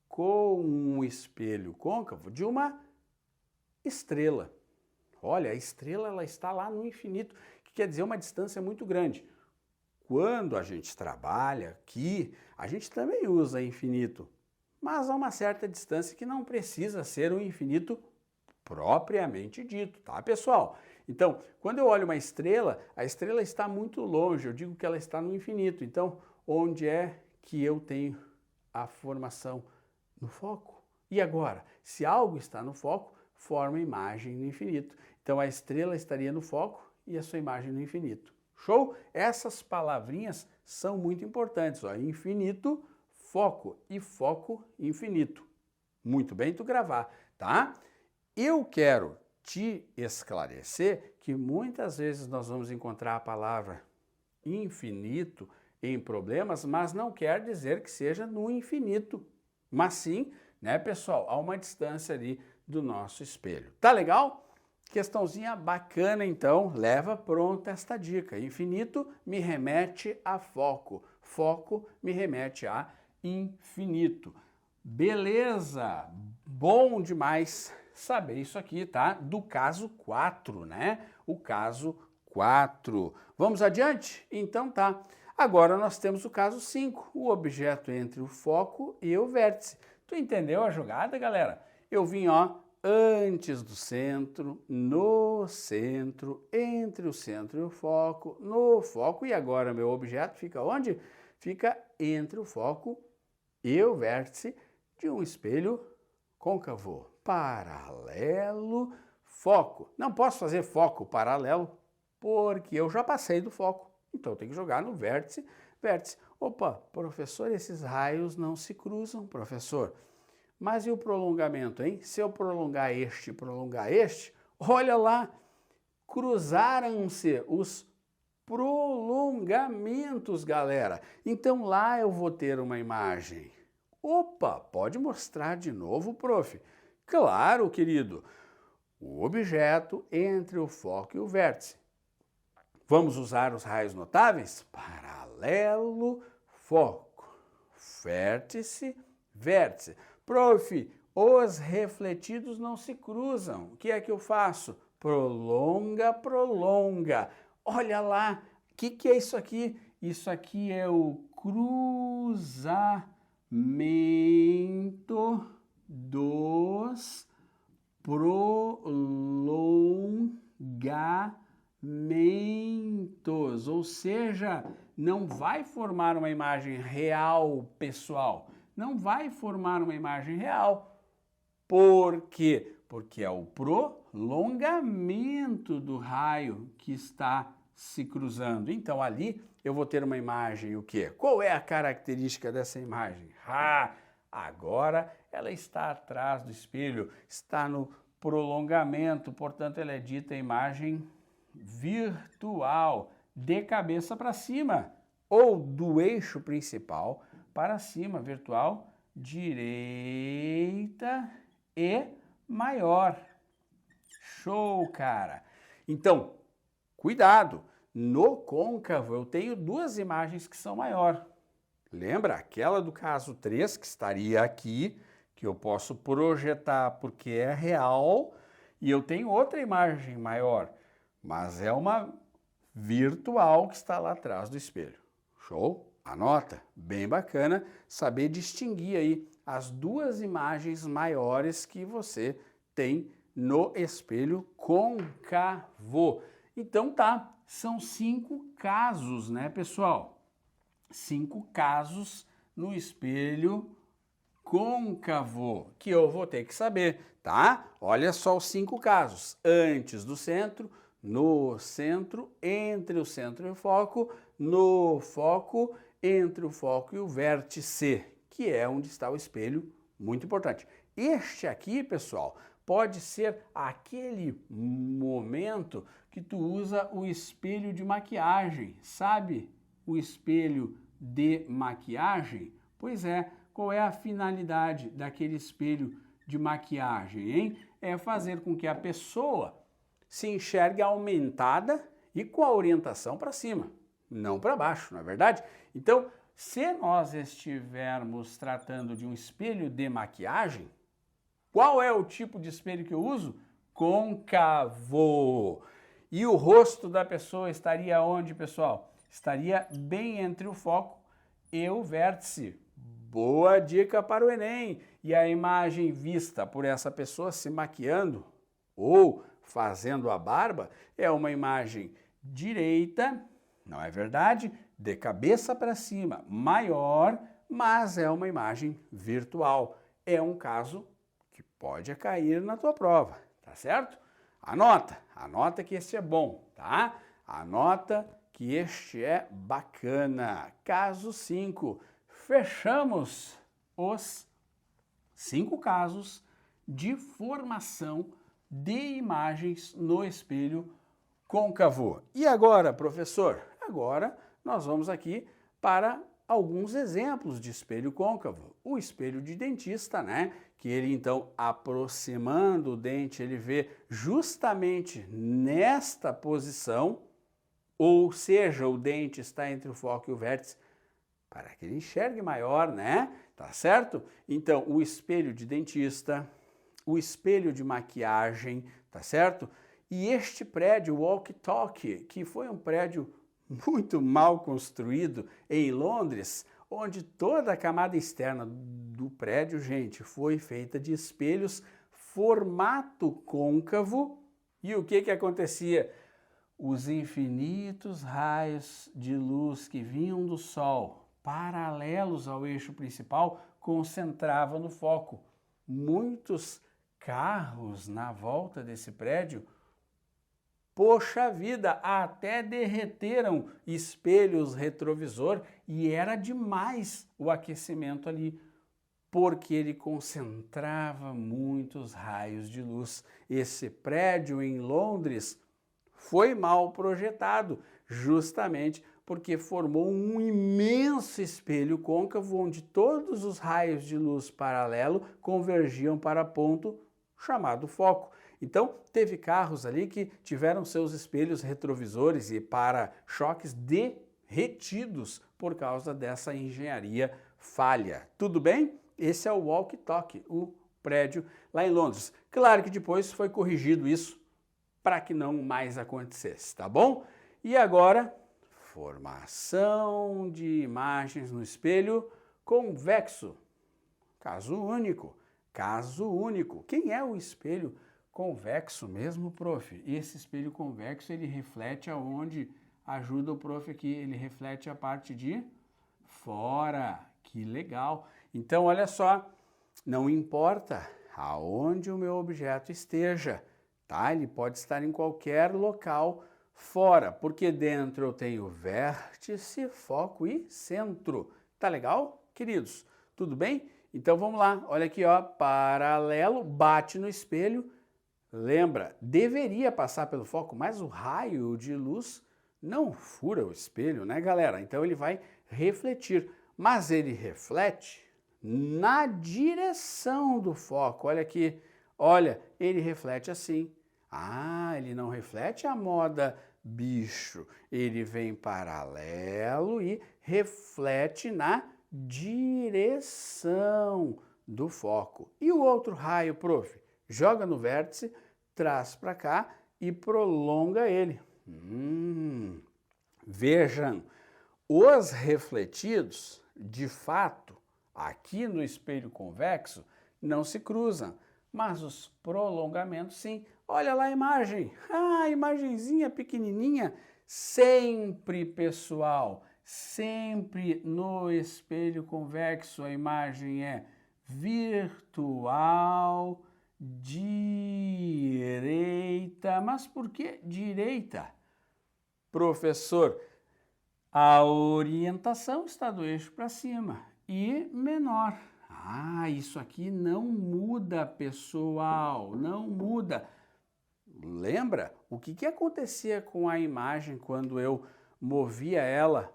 com um espelho côncavo de uma estrela. Olha, a estrela ela está lá no infinito, que quer dizer uma distância muito grande. Quando a gente trabalha aqui, a gente também usa infinito, mas a uma certa distância que não precisa ser um infinito propriamente dito, tá, pessoal? Então, quando eu olho uma estrela, a estrela está muito longe, eu digo que ela está no infinito. Então, onde é que eu tenho a formação? No foco. E agora, se algo está no foco, forma imagem no infinito. Então, a estrela estaria no foco e a sua imagem no infinito. Show? Essas palavrinhas são muito importantes, ó. Infinito, foco e foco, infinito. Muito bem tu gravar, tá? Eu quero te esclarecer que muitas vezes nós vamos encontrar a palavra infinito em problemas, mas não quer dizer que seja no infinito, mas sim, né, pessoal, a uma distância ali do nosso espelho. Tá legal? Questãozinha bacana, então, leva pronta esta dica. Infinito me remete a foco, foco me remete a infinito. Beleza? Bom demais saber isso aqui, tá? Do caso 4, né? O caso 4. Vamos adiante? Então tá. Agora nós temos o caso 5, o objeto entre o foco e o vértice. Tu entendeu a jogada, galera? Eu vim, ó, antes do centro, no centro, entre o centro e o foco, no foco, e agora meu objeto fica onde? Fica entre o foco e o vértice de um espelho côncavo, paralelo, foco. Não posso fazer foco paralelo porque eu já passei do foco, então eu tenho que jogar no vértice, vértice. Opa, professor, esses raios não se cruzam, professor. Mas e o prolongamento, hein? Se eu prolongar este, olha lá, cruzaram-se os prolongamentos, galera. Então lá eu vou ter uma imagem. Opa, pode mostrar de novo, prof. Claro, querido. O objeto entre o foco e o vértice. Vamos usar os raios notáveis? Paralelo, foco, vértice, vértice. Prof, os refletidos não se cruzam. O que é que eu faço? Prolonga, prolonga. Olha lá, o que é isso aqui? Isso aqui é o cruzamento dos prolongamentos. Ou seja, não vai formar uma imagem real, pessoal. Não vai formar uma imagem real. Por quê? Porque é o prolongamento do raio que está se cruzando. Então, ali eu vou ter uma imagem, o quê? Qual é a característica dessa imagem? Agora ela está atrás do espelho, está no prolongamento, portanto, ela é dita imagem virtual, de cabeça para cima, ou do eixo principal para cima, virtual, direita e maior. Show, cara! Então, cuidado, no côncavo eu tenho duas imagens que são maior. Lembra aquela do caso 3 que estaria aqui, que eu posso projetar porque é real, e eu tenho outra imagem maior, mas é uma virtual que está lá atrás do espelho. Show? Anota? Bem bacana saber distinguir aí as duas imagens maiores que você tem no espelho côncavo. Então tá, são 5 casos, né, pessoal? 5 casos no espelho côncavo, que eu vou ter que saber, tá? Olha só os 5 casos. Antes do centro, no centro, entre o centro e o foco, no foco, entre o foco e o vértice, que é onde está o espelho, muito importante. Este aqui, pessoal, pode ser aquele momento que tu usa o espelho de maquiagem, sabe? O espelho de maquiagem? Pois é, qual é a finalidade daquele espelho de maquiagem, hein? É fazer com que a pessoa se enxergue aumentada e com a orientação para cima, não para baixo, não é verdade? Então, se nós estivermos tratando de um espelho de maquiagem, qual é o tipo de espelho que eu uso? Côncavo. E o rosto da pessoa estaria onde, pessoal? Estaria bem entre o foco e o vértice. Boa dica para o Enem. E a imagem vista por essa pessoa se maquiando ou fazendo a barba é uma imagem direita, não é verdade? De cabeça para cima, maior, mas é uma imagem virtual. É um caso que pode cair na tua prova, tá certo? Anota que este é bom, tá? Anota que este é bacana. Caso 5. Fechamos os 5 casos de formação de imagens no espelho côncavo. E agora, professor? Agora nós vamos aqui para alguns exemplos de espelho côncavo. O espelho de dentista, né? Que ele então, aproximando o dente, ele vê justamente nesta posição, ou seja, o dente está entre o foco e o vértice, para que ele enxergue maior, né? Tá certo? Então, o espelho de dentista, o espelho de maquiagem, tá certo? E este prédio, o Walkie Talkie, que foi um prédio muito mal construído em Londres, onde toda a camada externa do prédio, gente, foi feita de espelhos formato côncavo. E o que acontecia? Os infinitos raios de luz que vinham do Sol, paralelos ao eixo principal, concentravam no foco. Muitos carros na volta desse prédio, poxa vida, até derreteram espelhos retrovisor e era demais o aquecimento ali, porque ele concentrava muitos raios de luz. Esse prédio em Londres foi mal projetado, justamente porque formou um imenso espelho côncavo onde todos os raios de luz paralelo convergiam para ponto chamado foco. Então, teve carros ali que tiveram seus espelhos retrovisores e para-choques derretidos por causa dessa engenharia falha. Tudo bem? Esse é o Walkie Talkie, o prédio lá em Londres. Claro que depois foi corrigido isso para que não mais acontecesse, tá bom? E agora, formação de imagens no espelho convexo. Caso único. Caso único. Quem é o espelho convexo mesmo, prof? Esse espelho convexo, ele reflete aonde? Ajuda o prof aqui, ele reflete a parte de fora. Que legal. Então, olha só, não importa aonde o meu objeto esteja, tá? Ele pode estar em qualquer local fora, porque dentro eu tenho vértice, foco e centro. Tá legal, queridos? Tudo bem? Então vamos lá, olha aqui, ó, paralelo, bate no espelho. Lembra, deveria passar pelo foco, mas o raio de luz não fura o espelho, né, galera? Então ele vai refletir, mas ele reflete na direção do foco. Olha aqui, olha, ele reflete assim. Ah, ele não reflete a moda bicho. Ele vem paralelo e reflete na direção do foco. E o outro raio, prof? Joga no vértice, traz para cá e prolonga ele. Vejam, os refletidos, de fato, aqui no espelho convexo, não se cruzam, mas os prolongamentos sim. Olha lá a imagem, a imagenzinha pequenininha, sempre, pessoal, sempre no espelho convexo a imagem é virtual, direita. Mas por que direita? Professor, a orientação está do eixo para cima e menor. Isso aqui não muda, pessoal, não muda. Lembra o que acontecia com a imagem quando eu movia ela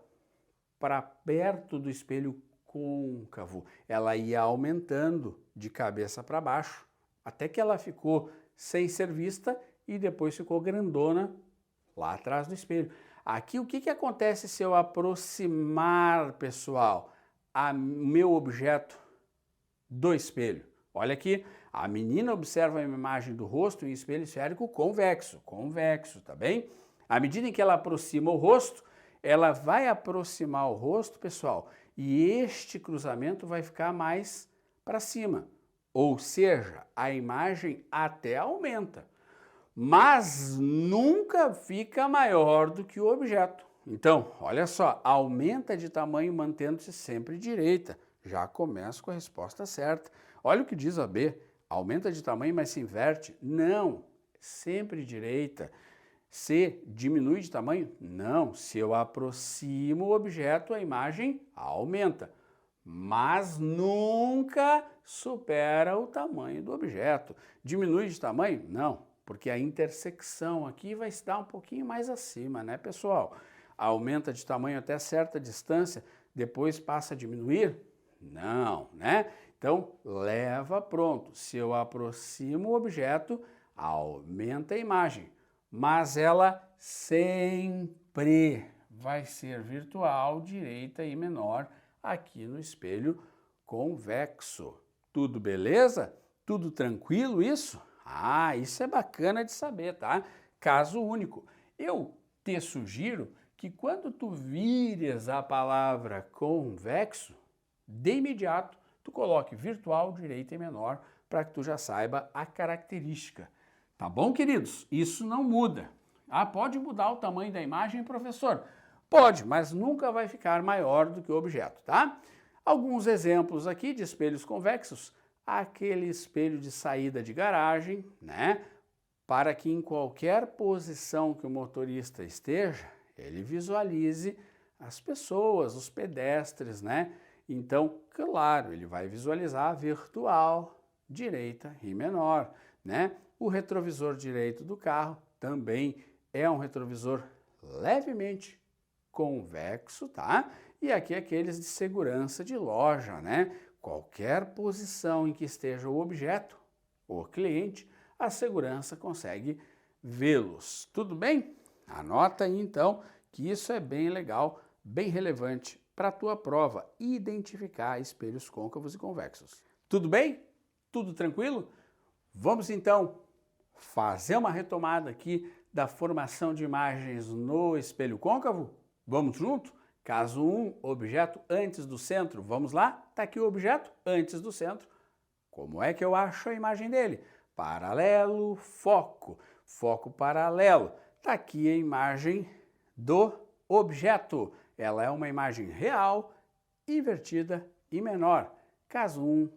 para perto do espelho côncavo? Ela ia aumentando de cabeça para baixo, até que ela ficou sem ser vista e depois ficou grandona lá atrás do espelho. Aqui o que acontece se eu aproximar, pessoal, o meu objeto do espelho? Olha aqui, a menina observa a imagem do rosto em espelho esférico convexo, tá bem? À medida em que ela aproxima o rosto, ela vai aproximar o rosto, pessoal, e este cruzamento vai ficar mais para cima. Ou seja, a imagem até aumenta, mas nunca fica maior do que o objeto. Então, olha só, aumenta de tamanho mantendo-se sempre direita. Já começa com a resposta certa. Olha o que diz a B, aumenta de tamanho, mas se inverte? Não, sempre direita. C, diminui de tamanho? Não, se eu aproximo o objeto, a imagem aumenta, mas nunca supera o tamanho do objeto. Diminui de tamanho? Não, porque a intersecção aqui vai estar um pouquinho mais acima, né, pessoal? Aumenta de tamanho até certa distância, depois passa a diminuir? Não, né? Então, leva pronto. Se eu aproximo o objeto, aumenta a imagem, mas ela sempre vai ser virtual, direita e menor aqui no espelho convexo. Tudo beleza? Tudo tranquilo isso? Isso é bacana de saber, tá? Caso único. Eu te sugiro que quando tu vires a palavra convexo, de imediato tu coloque virtual, direita e menor para que tu já saiba a característica. Tá bom, queridos? Isso não muda. Pode mudar o tamanho da imagem, professor? Pode, mas nunca vai ficar maior do que o objeto, tá? Alguns exemplos aqui de espelhos convexos. Aquele espelho de saída de garagem, né? Para que em qualquer posição que o motorista esteja, ele visualize as pessoas, os pedestres, né? Então, claro, ele vai visualizar virtual, direita e menor, né? O retrovisor direito do carro também é um retrovisor levemente convexo, tá? E aqui aqueles de segurança de loja, né? Qualquer posição em que esteja o objeto, o cliente, a segurança consegue vê-los. Tudo bem? Anota aí então que isso é bem legal, bem relevante para a tua prova, identificar espelhos côncavos e convexos. Tudo bem? Tudo tranquilo? Vamos então fazer uma retomada aqui da formação de imagens no espelho côncavo? Vamos junto? Caso 1, objeto antes do centro. Vamos lá? Está aqui o objeto antes do centro. Como é que eu acho a imagem dele? Paralelo, foco. Foco paralelo. Está aqui a imagem do objeto. Ela é uma imagem real, invertida e menor. Caso 1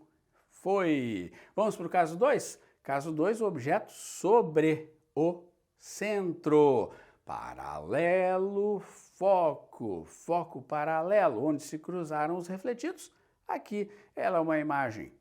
foi. Vamos para o caso 2? Caso 2, o objeto sobre o centro. Paralelo, foco. Foco paralelo, onde se cruzaram os refletidos. Aqui ela é uma imagem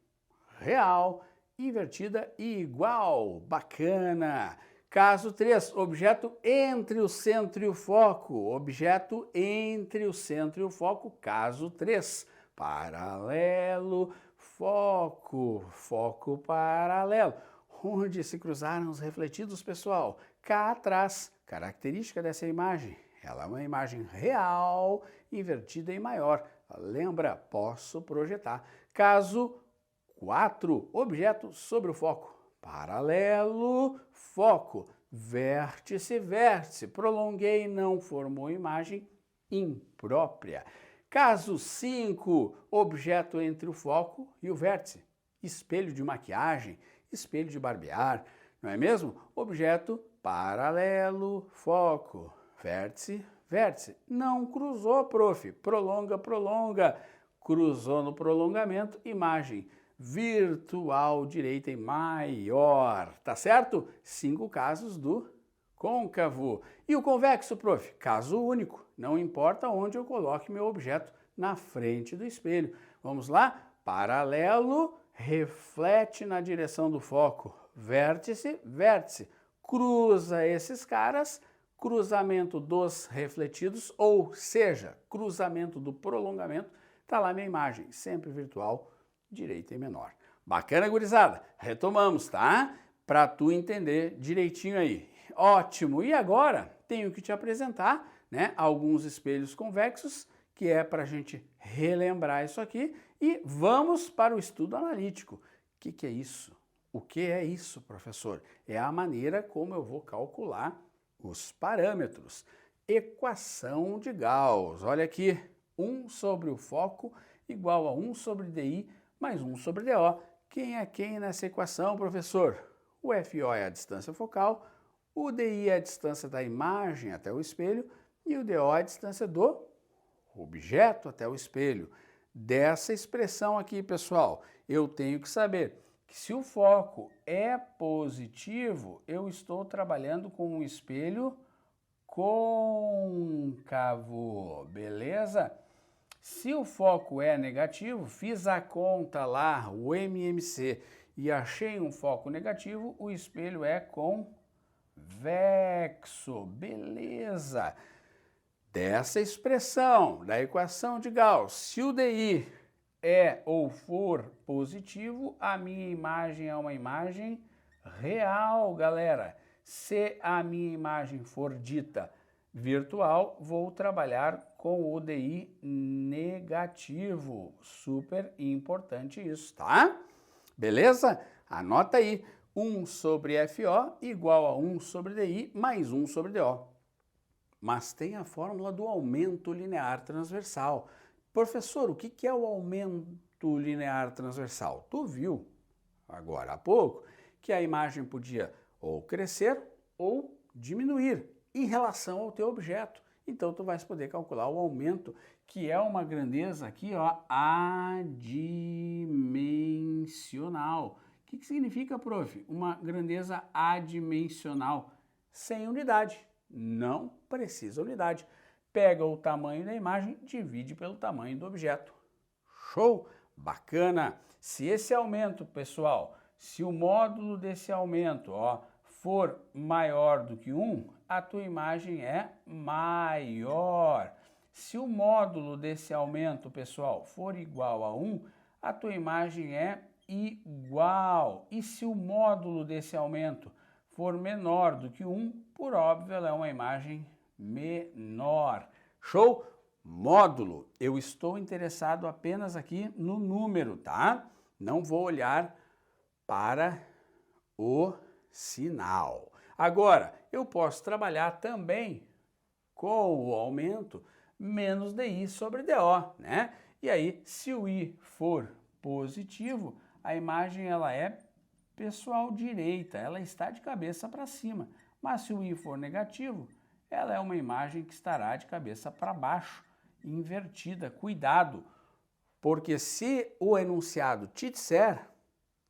real, invertida e igual. Bacana! Caso 3, objeto entre o centro e o foco. Objeto entre o centro e o foco. Caso 3, paralelo, foco. Foco paralelo. Onde se cruzaram os refletidos, pessoal? Cá atrás. Característica dessa imagem, ela é uma imagem real invertida em maior. Lembra, posso projetar. Caso 4, objeto sobre o foco. Paralelo, foco, vértice, vértice. Prolonguei, não formou imagem imprópria. Caso 5, objeto entre o foco e o vértice. Espelho de maquiagem, espelho de barbear, não é mesmo? Objeto paralelo, foco, vértice, vértice. Não cruzou, prof. Prolonga, prolonga. Cruzou no prolongamento, imagem virtual direita e maior. Tá certo? 5 casos do côncavo. E o convexo, prof? Caso único. Não importa onde eu coloque meu objeto na frente do espelho. Vamos lá? Paralelo, reflete na direção do foco. Vértice, vértice. Cruza esses caras, cruzamento dos refletidos, ou seja, cruzamento do prolongamento, tá lá minha imagem, sempre virtual, direita e menor. Bacana, gurizada? Retomamos, tá? Para tu entender direitinho aí. Ótimo! E agora tenho que te apresentar, né, alguns espelhos convexos, que é para a gente relembrar isso aqui, e vamos para o estudo analítico. O que é isso? O que é isso, professor? É a maneira como eu vou calcular os parâmetros. Equação de Gauss. Olha aqui, 1 sobre o foco igual a 1 sobre DI mais 1 sobre DO. Quem é quem nessa equação, professor? O FO é a distância focal, o DI é a distância da imagem até o espelho e o DO é a distância do objeto até o espelho. Dessa expressão aqui, pessoal, eu tenho que saber que se o foco é positivo, eu estou trabalhando com um espelho côncavo, beleza? Se o foco é negativo, fiz a conta lá, o MMC, e achei um foco negativo, o espelho é convexo, beleza? Dessa expressão, da equação de Gauss, se o DI é ou for positivo, a minha imagem é uma imagem real, galera. Se a minha imagem for dita virtual, vou trabalhar com o DI negativo. Super importante isso, tá? Beleza? Anota aí. 1 sobre FO igual a 1 sobre DI mais 1 sobre DO. Mas tem a fórmula do aumento linear transversal. Professor, o que é o aumento linear transversal? Tu viu agora há pouco que a imagem podia ou crescer ou diminuir em relação ao teu objeto. Então tu vais poder calcular o aumento, que é uma grandeza aqui, ó, adimensional. O que significa, prof? Uma grandeza adimensional sem unidade. Não precisa unidade. Pega o tamanho da imagem, divide pelo tamanho do objeto. Show? Bacana! Se esse aumento, pessoal, se o módulo desse aumento, ó, for maior do que 1, a tua imagem é maior. Se o módulo desse aumento, pessoal, for igual a 1, a tua imagem é igual. E se o módulo desse aumento for menor do que 1, por óbvio, ela é uma imagem menor. Show? Módulo. Eu estou interessado apenas aqui no número, tá? Não vou olhar para o sinal. Agora, eu posso trabalhar também com o aumento menos DI sobre DO, né? E aí, se o I for positivo, a imagem ela é, pessoal, direita, ela está de cabeça para cima. Mas se o I for negativo, ela é uma imagem que estará de cabeça para baixo, invertida. Cuidado, porque se o enunciado te disser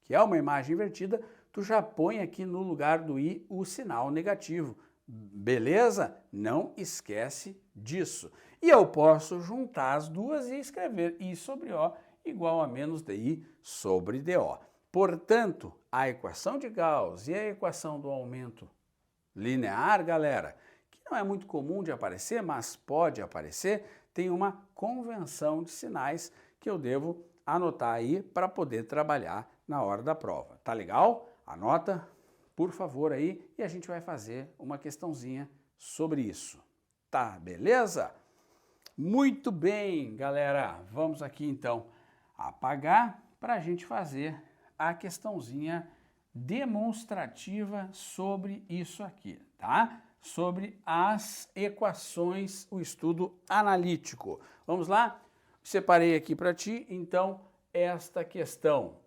que é uma imagem invertida, tu já põe aqui no lugar do I o sinal negativo. Beleza? Não esquece disso. E eu posso juntar as duas e escrever I sobre O igual a menos DI sobre DO. Portanto, a equação de Gauss e a equação do aumento linear, galera, que não é muito comum de aparecer, mas pode aparecer, tem uma convenção de sinais que eu devo anotar aí para poder trabalhar na hora da prova. Tá legal? Anota, por favor, aí, e a gente vai fazer uma questãozinha sobre isso. Tá, beleza? Muito bem, galera. Vamos aqui então apagar para a gente fazer a questãozinha demonstrativa sobre isso aqui, tá? Sobre as equações, o estudo analítico. Vamos lá? Separei aqui para ti, então, esta questão.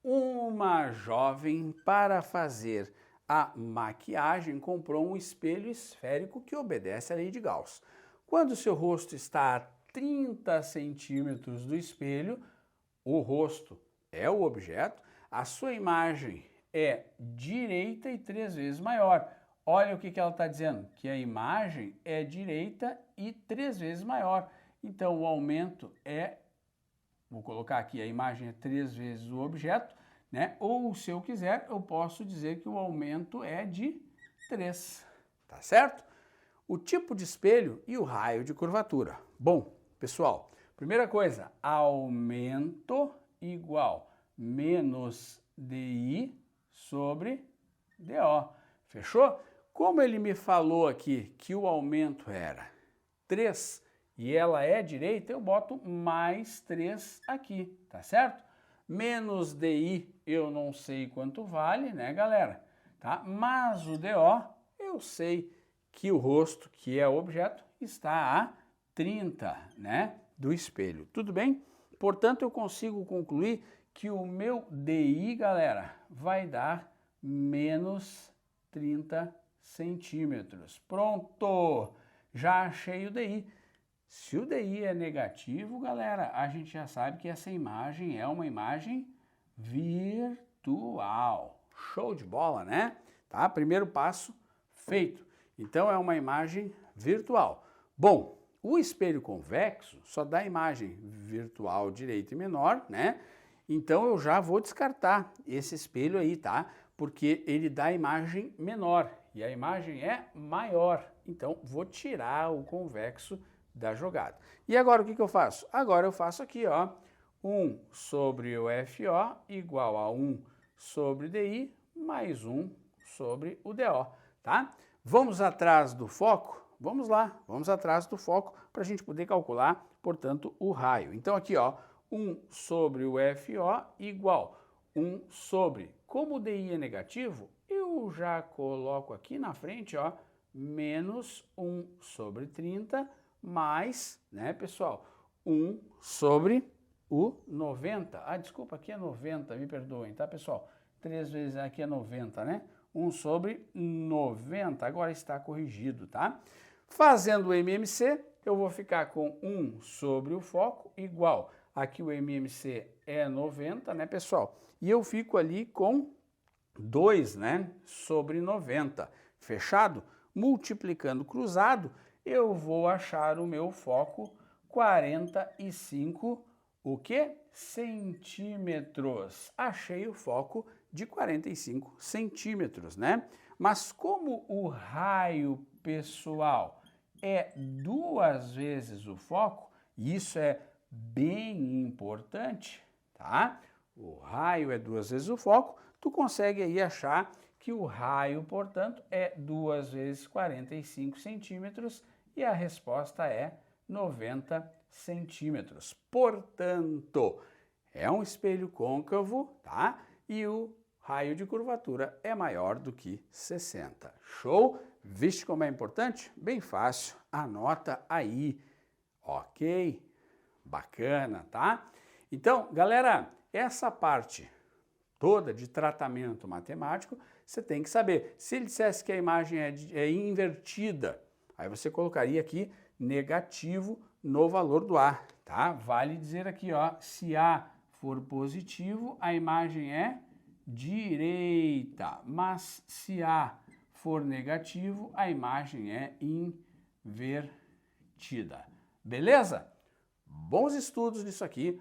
Uma jovem, para fazer a maquiagem, comprou um espelho esférico que obedece à lei de Gauss. Quando seu rosto está a 30 centímetros do espelho, o rosto é o objeto, a sua imagem é direita e 3 vezes maior. Olha o que ela está dizendo, que a imagem é direita e 3 vezes maior. Então, o aumento é, vou colocar aqui, a imagem é 3 vezes o objeto, né? Ou, se eu quiser, eu posso dizer que o aumento é de 3, tá certo? O tipo de espelho e o raio de curvatura. Bom, pessoal, primeira coisa, aumento igual menos DI sobre DO. Fechou? Como ele me falou aqui que o aumento era 3 e ela é direita, eu boto mais 3 aqui, tá certo? Menos DI eu não sei quanto vale, né, galera? Tá? Mas o DO eu sei que o rosto, que é o objeto, está a 30, né, do espelho. Tudo bem? Portanto, eu consigo concluir que o meu DI, galera, vai dar menos 30 centímetros. Pronto! Já achei o DI. Se o DI é negativo, galera, a gente já sabe que essa imagem é uma imagem virtual. Show de bola, né? Tá? Primeiro passo feito. Então, é uma imagem virtual. Bom, o espelho convexo só dá imagem virtual direita e menor, né? Então, eu já vou descartar esse espelho aí, tá? Porque ele dá imagem menor e a imagem é maior. Então, vou tirar o convexo da jogada. E agora, o que eu faço? Agora eu faço aqui, ó, 1 sobre o FO igual a 1 sobre DI mais 1 sobre o DO, tá? Vamos atrás do foco? Vamos lá, vamos atrás do foco para a gente poder calcular, portanto, o raio. Então aqui, ó, 1 sobre o FO igual 1 sobre, como o DI é negativo, eu já coloco aqui na frente, ó, menos 1 sobre 30 mais, né, pessoal, 1 sobre o 90. Ah, desculpa, aqui é 90, me perdoem, tá, pessoal? 3 vezes aqui é 90, né? 1 sobre 90, agora está corrigido, tá? Fazendo o MMC, eu vou ficar com 1 sobre o foco igual, aqui o MMC é 90, né, pessoal? E eu fico ali com 2, né, sobre 90, fechado? Multiplicando cruzado, eu vou achar o meu foco 45, o quê? Centímetros. Achei o foco de 45 centímetros, né? Mas como o raio, pessoal, é 2 vezes o foco, e isso é bem importante, tá? O raio é 2 vezes o foco, tu consegue aí achar que o raio, portanto, é 2 vezes 45 centímetros e a resposta é 90 centímetros. Portanto, é um espelho côncavo, tá? E o raio de curvatura é maior do que 60. Show? Viste como é importante? Bem fácil. Anota aí. Ok? Bacana, tá? Então, galera, essa parte toda de tratamento matemático, você tem que saber. Se ele dissesse que a imagem é invertida, aí você colocaria aqui negativo no valor do A, tá? Vale dizer aqui, ó, se A for positivo, a imagem é direita, mas se A for negativo, a imagem é invertida. Beleza? Bons estudos nisso aqui,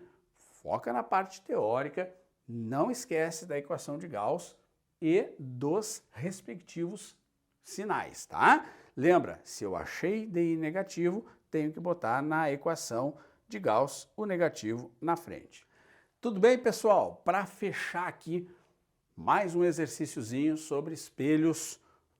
foca na parte teórica, não esquece da equação de Gauss e dos respectivos sinais, tá? Lembra, se eu achei DI negativo, tenho que botar na equação de Gauss o negativo na frente. Tudo bem, pessoal? Para fechar aqui, mais um exercíciozinho sobre espelhos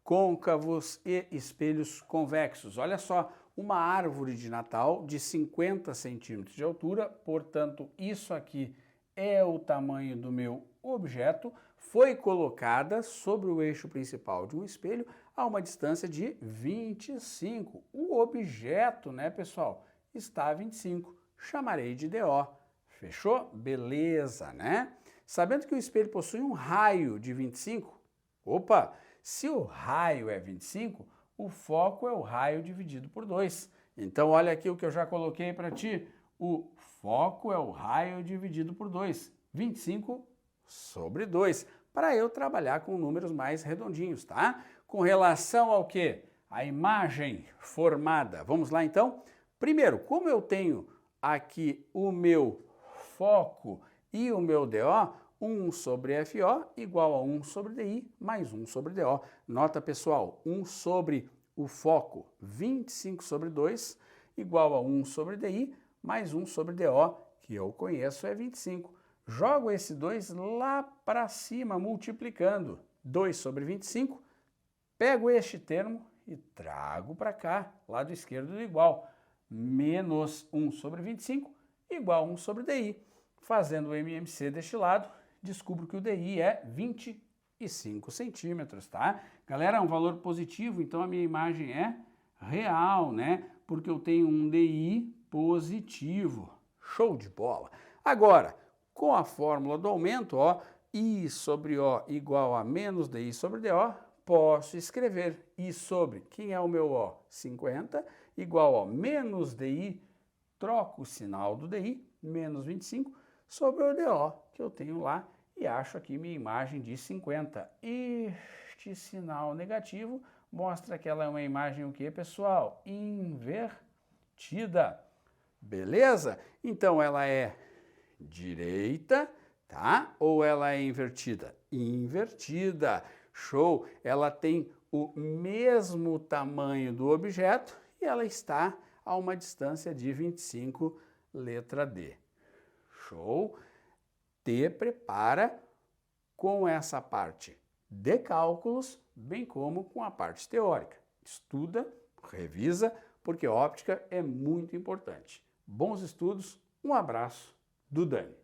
côncavos e espelhos convexos. Olha só, uma árvore de Natal de 50 centímetros de altura, portanto, isso aqui é o tamanho do meu objeto, foi colocada sobre o eixo principal de um espelho a uma distância de 25. O objeto, né, pessoal, está a 25. Chamarei de DO. Fechou? Beleza, né? Sabendo que o espelho possui um raio de 25, opa, se o raio é 25, o foco é o raio dividido por 2. Então, olha aqui o que eu já coloquei para ti. O foco é o raio dividido por 2. 25 sobre 2. Para eu trabalhar com números mais redondinhos, tá? Com relação ao quê? A imagem formada. Vamos lá, então? Primeiro, como eu tenho aqui o meu foco e o meu DO, 1 sobre FO igual a 1 sobre DI mais 1 sobre DO. Nota, pessoal, 1 sobre o foco, 25 sobre 2, igual a 1 sobre DI mais 1 sobre DO, que eu conheço é 25. Jogo esse 2 lá para cima, multiplicando. 2 sobre 25, pego este termo e trago para cá, lado esquerdo do igual. Menos 1 sobre 25, igual a 1 sobre DI. Fazendo o MMC deste lado, descubro que o DI é 25 centímetros, tá? Galera, é um valor positivo, então a minha imagem é real, né? Porque eu tenho um DI positivo. Show de bola! Agora, com a fórmula do aumento, ó, I sobre O igual a menos DI sobre DO, posso escrever I sobre, quem é o meu O? 50, igual a menos DI, troco o sinal do DI, menos 25, sobre o DO, que eu tenho lá, e acho aqui minha imagem de 50. Este sinal negativo mostra que ela é uma imagem o quê, pessoal? Invertida. Beleza? Então ela é direita, tá? Ou ela é invertida? Invertida. Show! Ela tem o mesmo tamanho do objeto e ela está a uma distância de 25, letra D. Show? Te prepara com essa parte de cálculos, bem como com a parte teórica. Estuda, revisa, porque óptica é muito importante. Bons estudos, um abraço do Dani.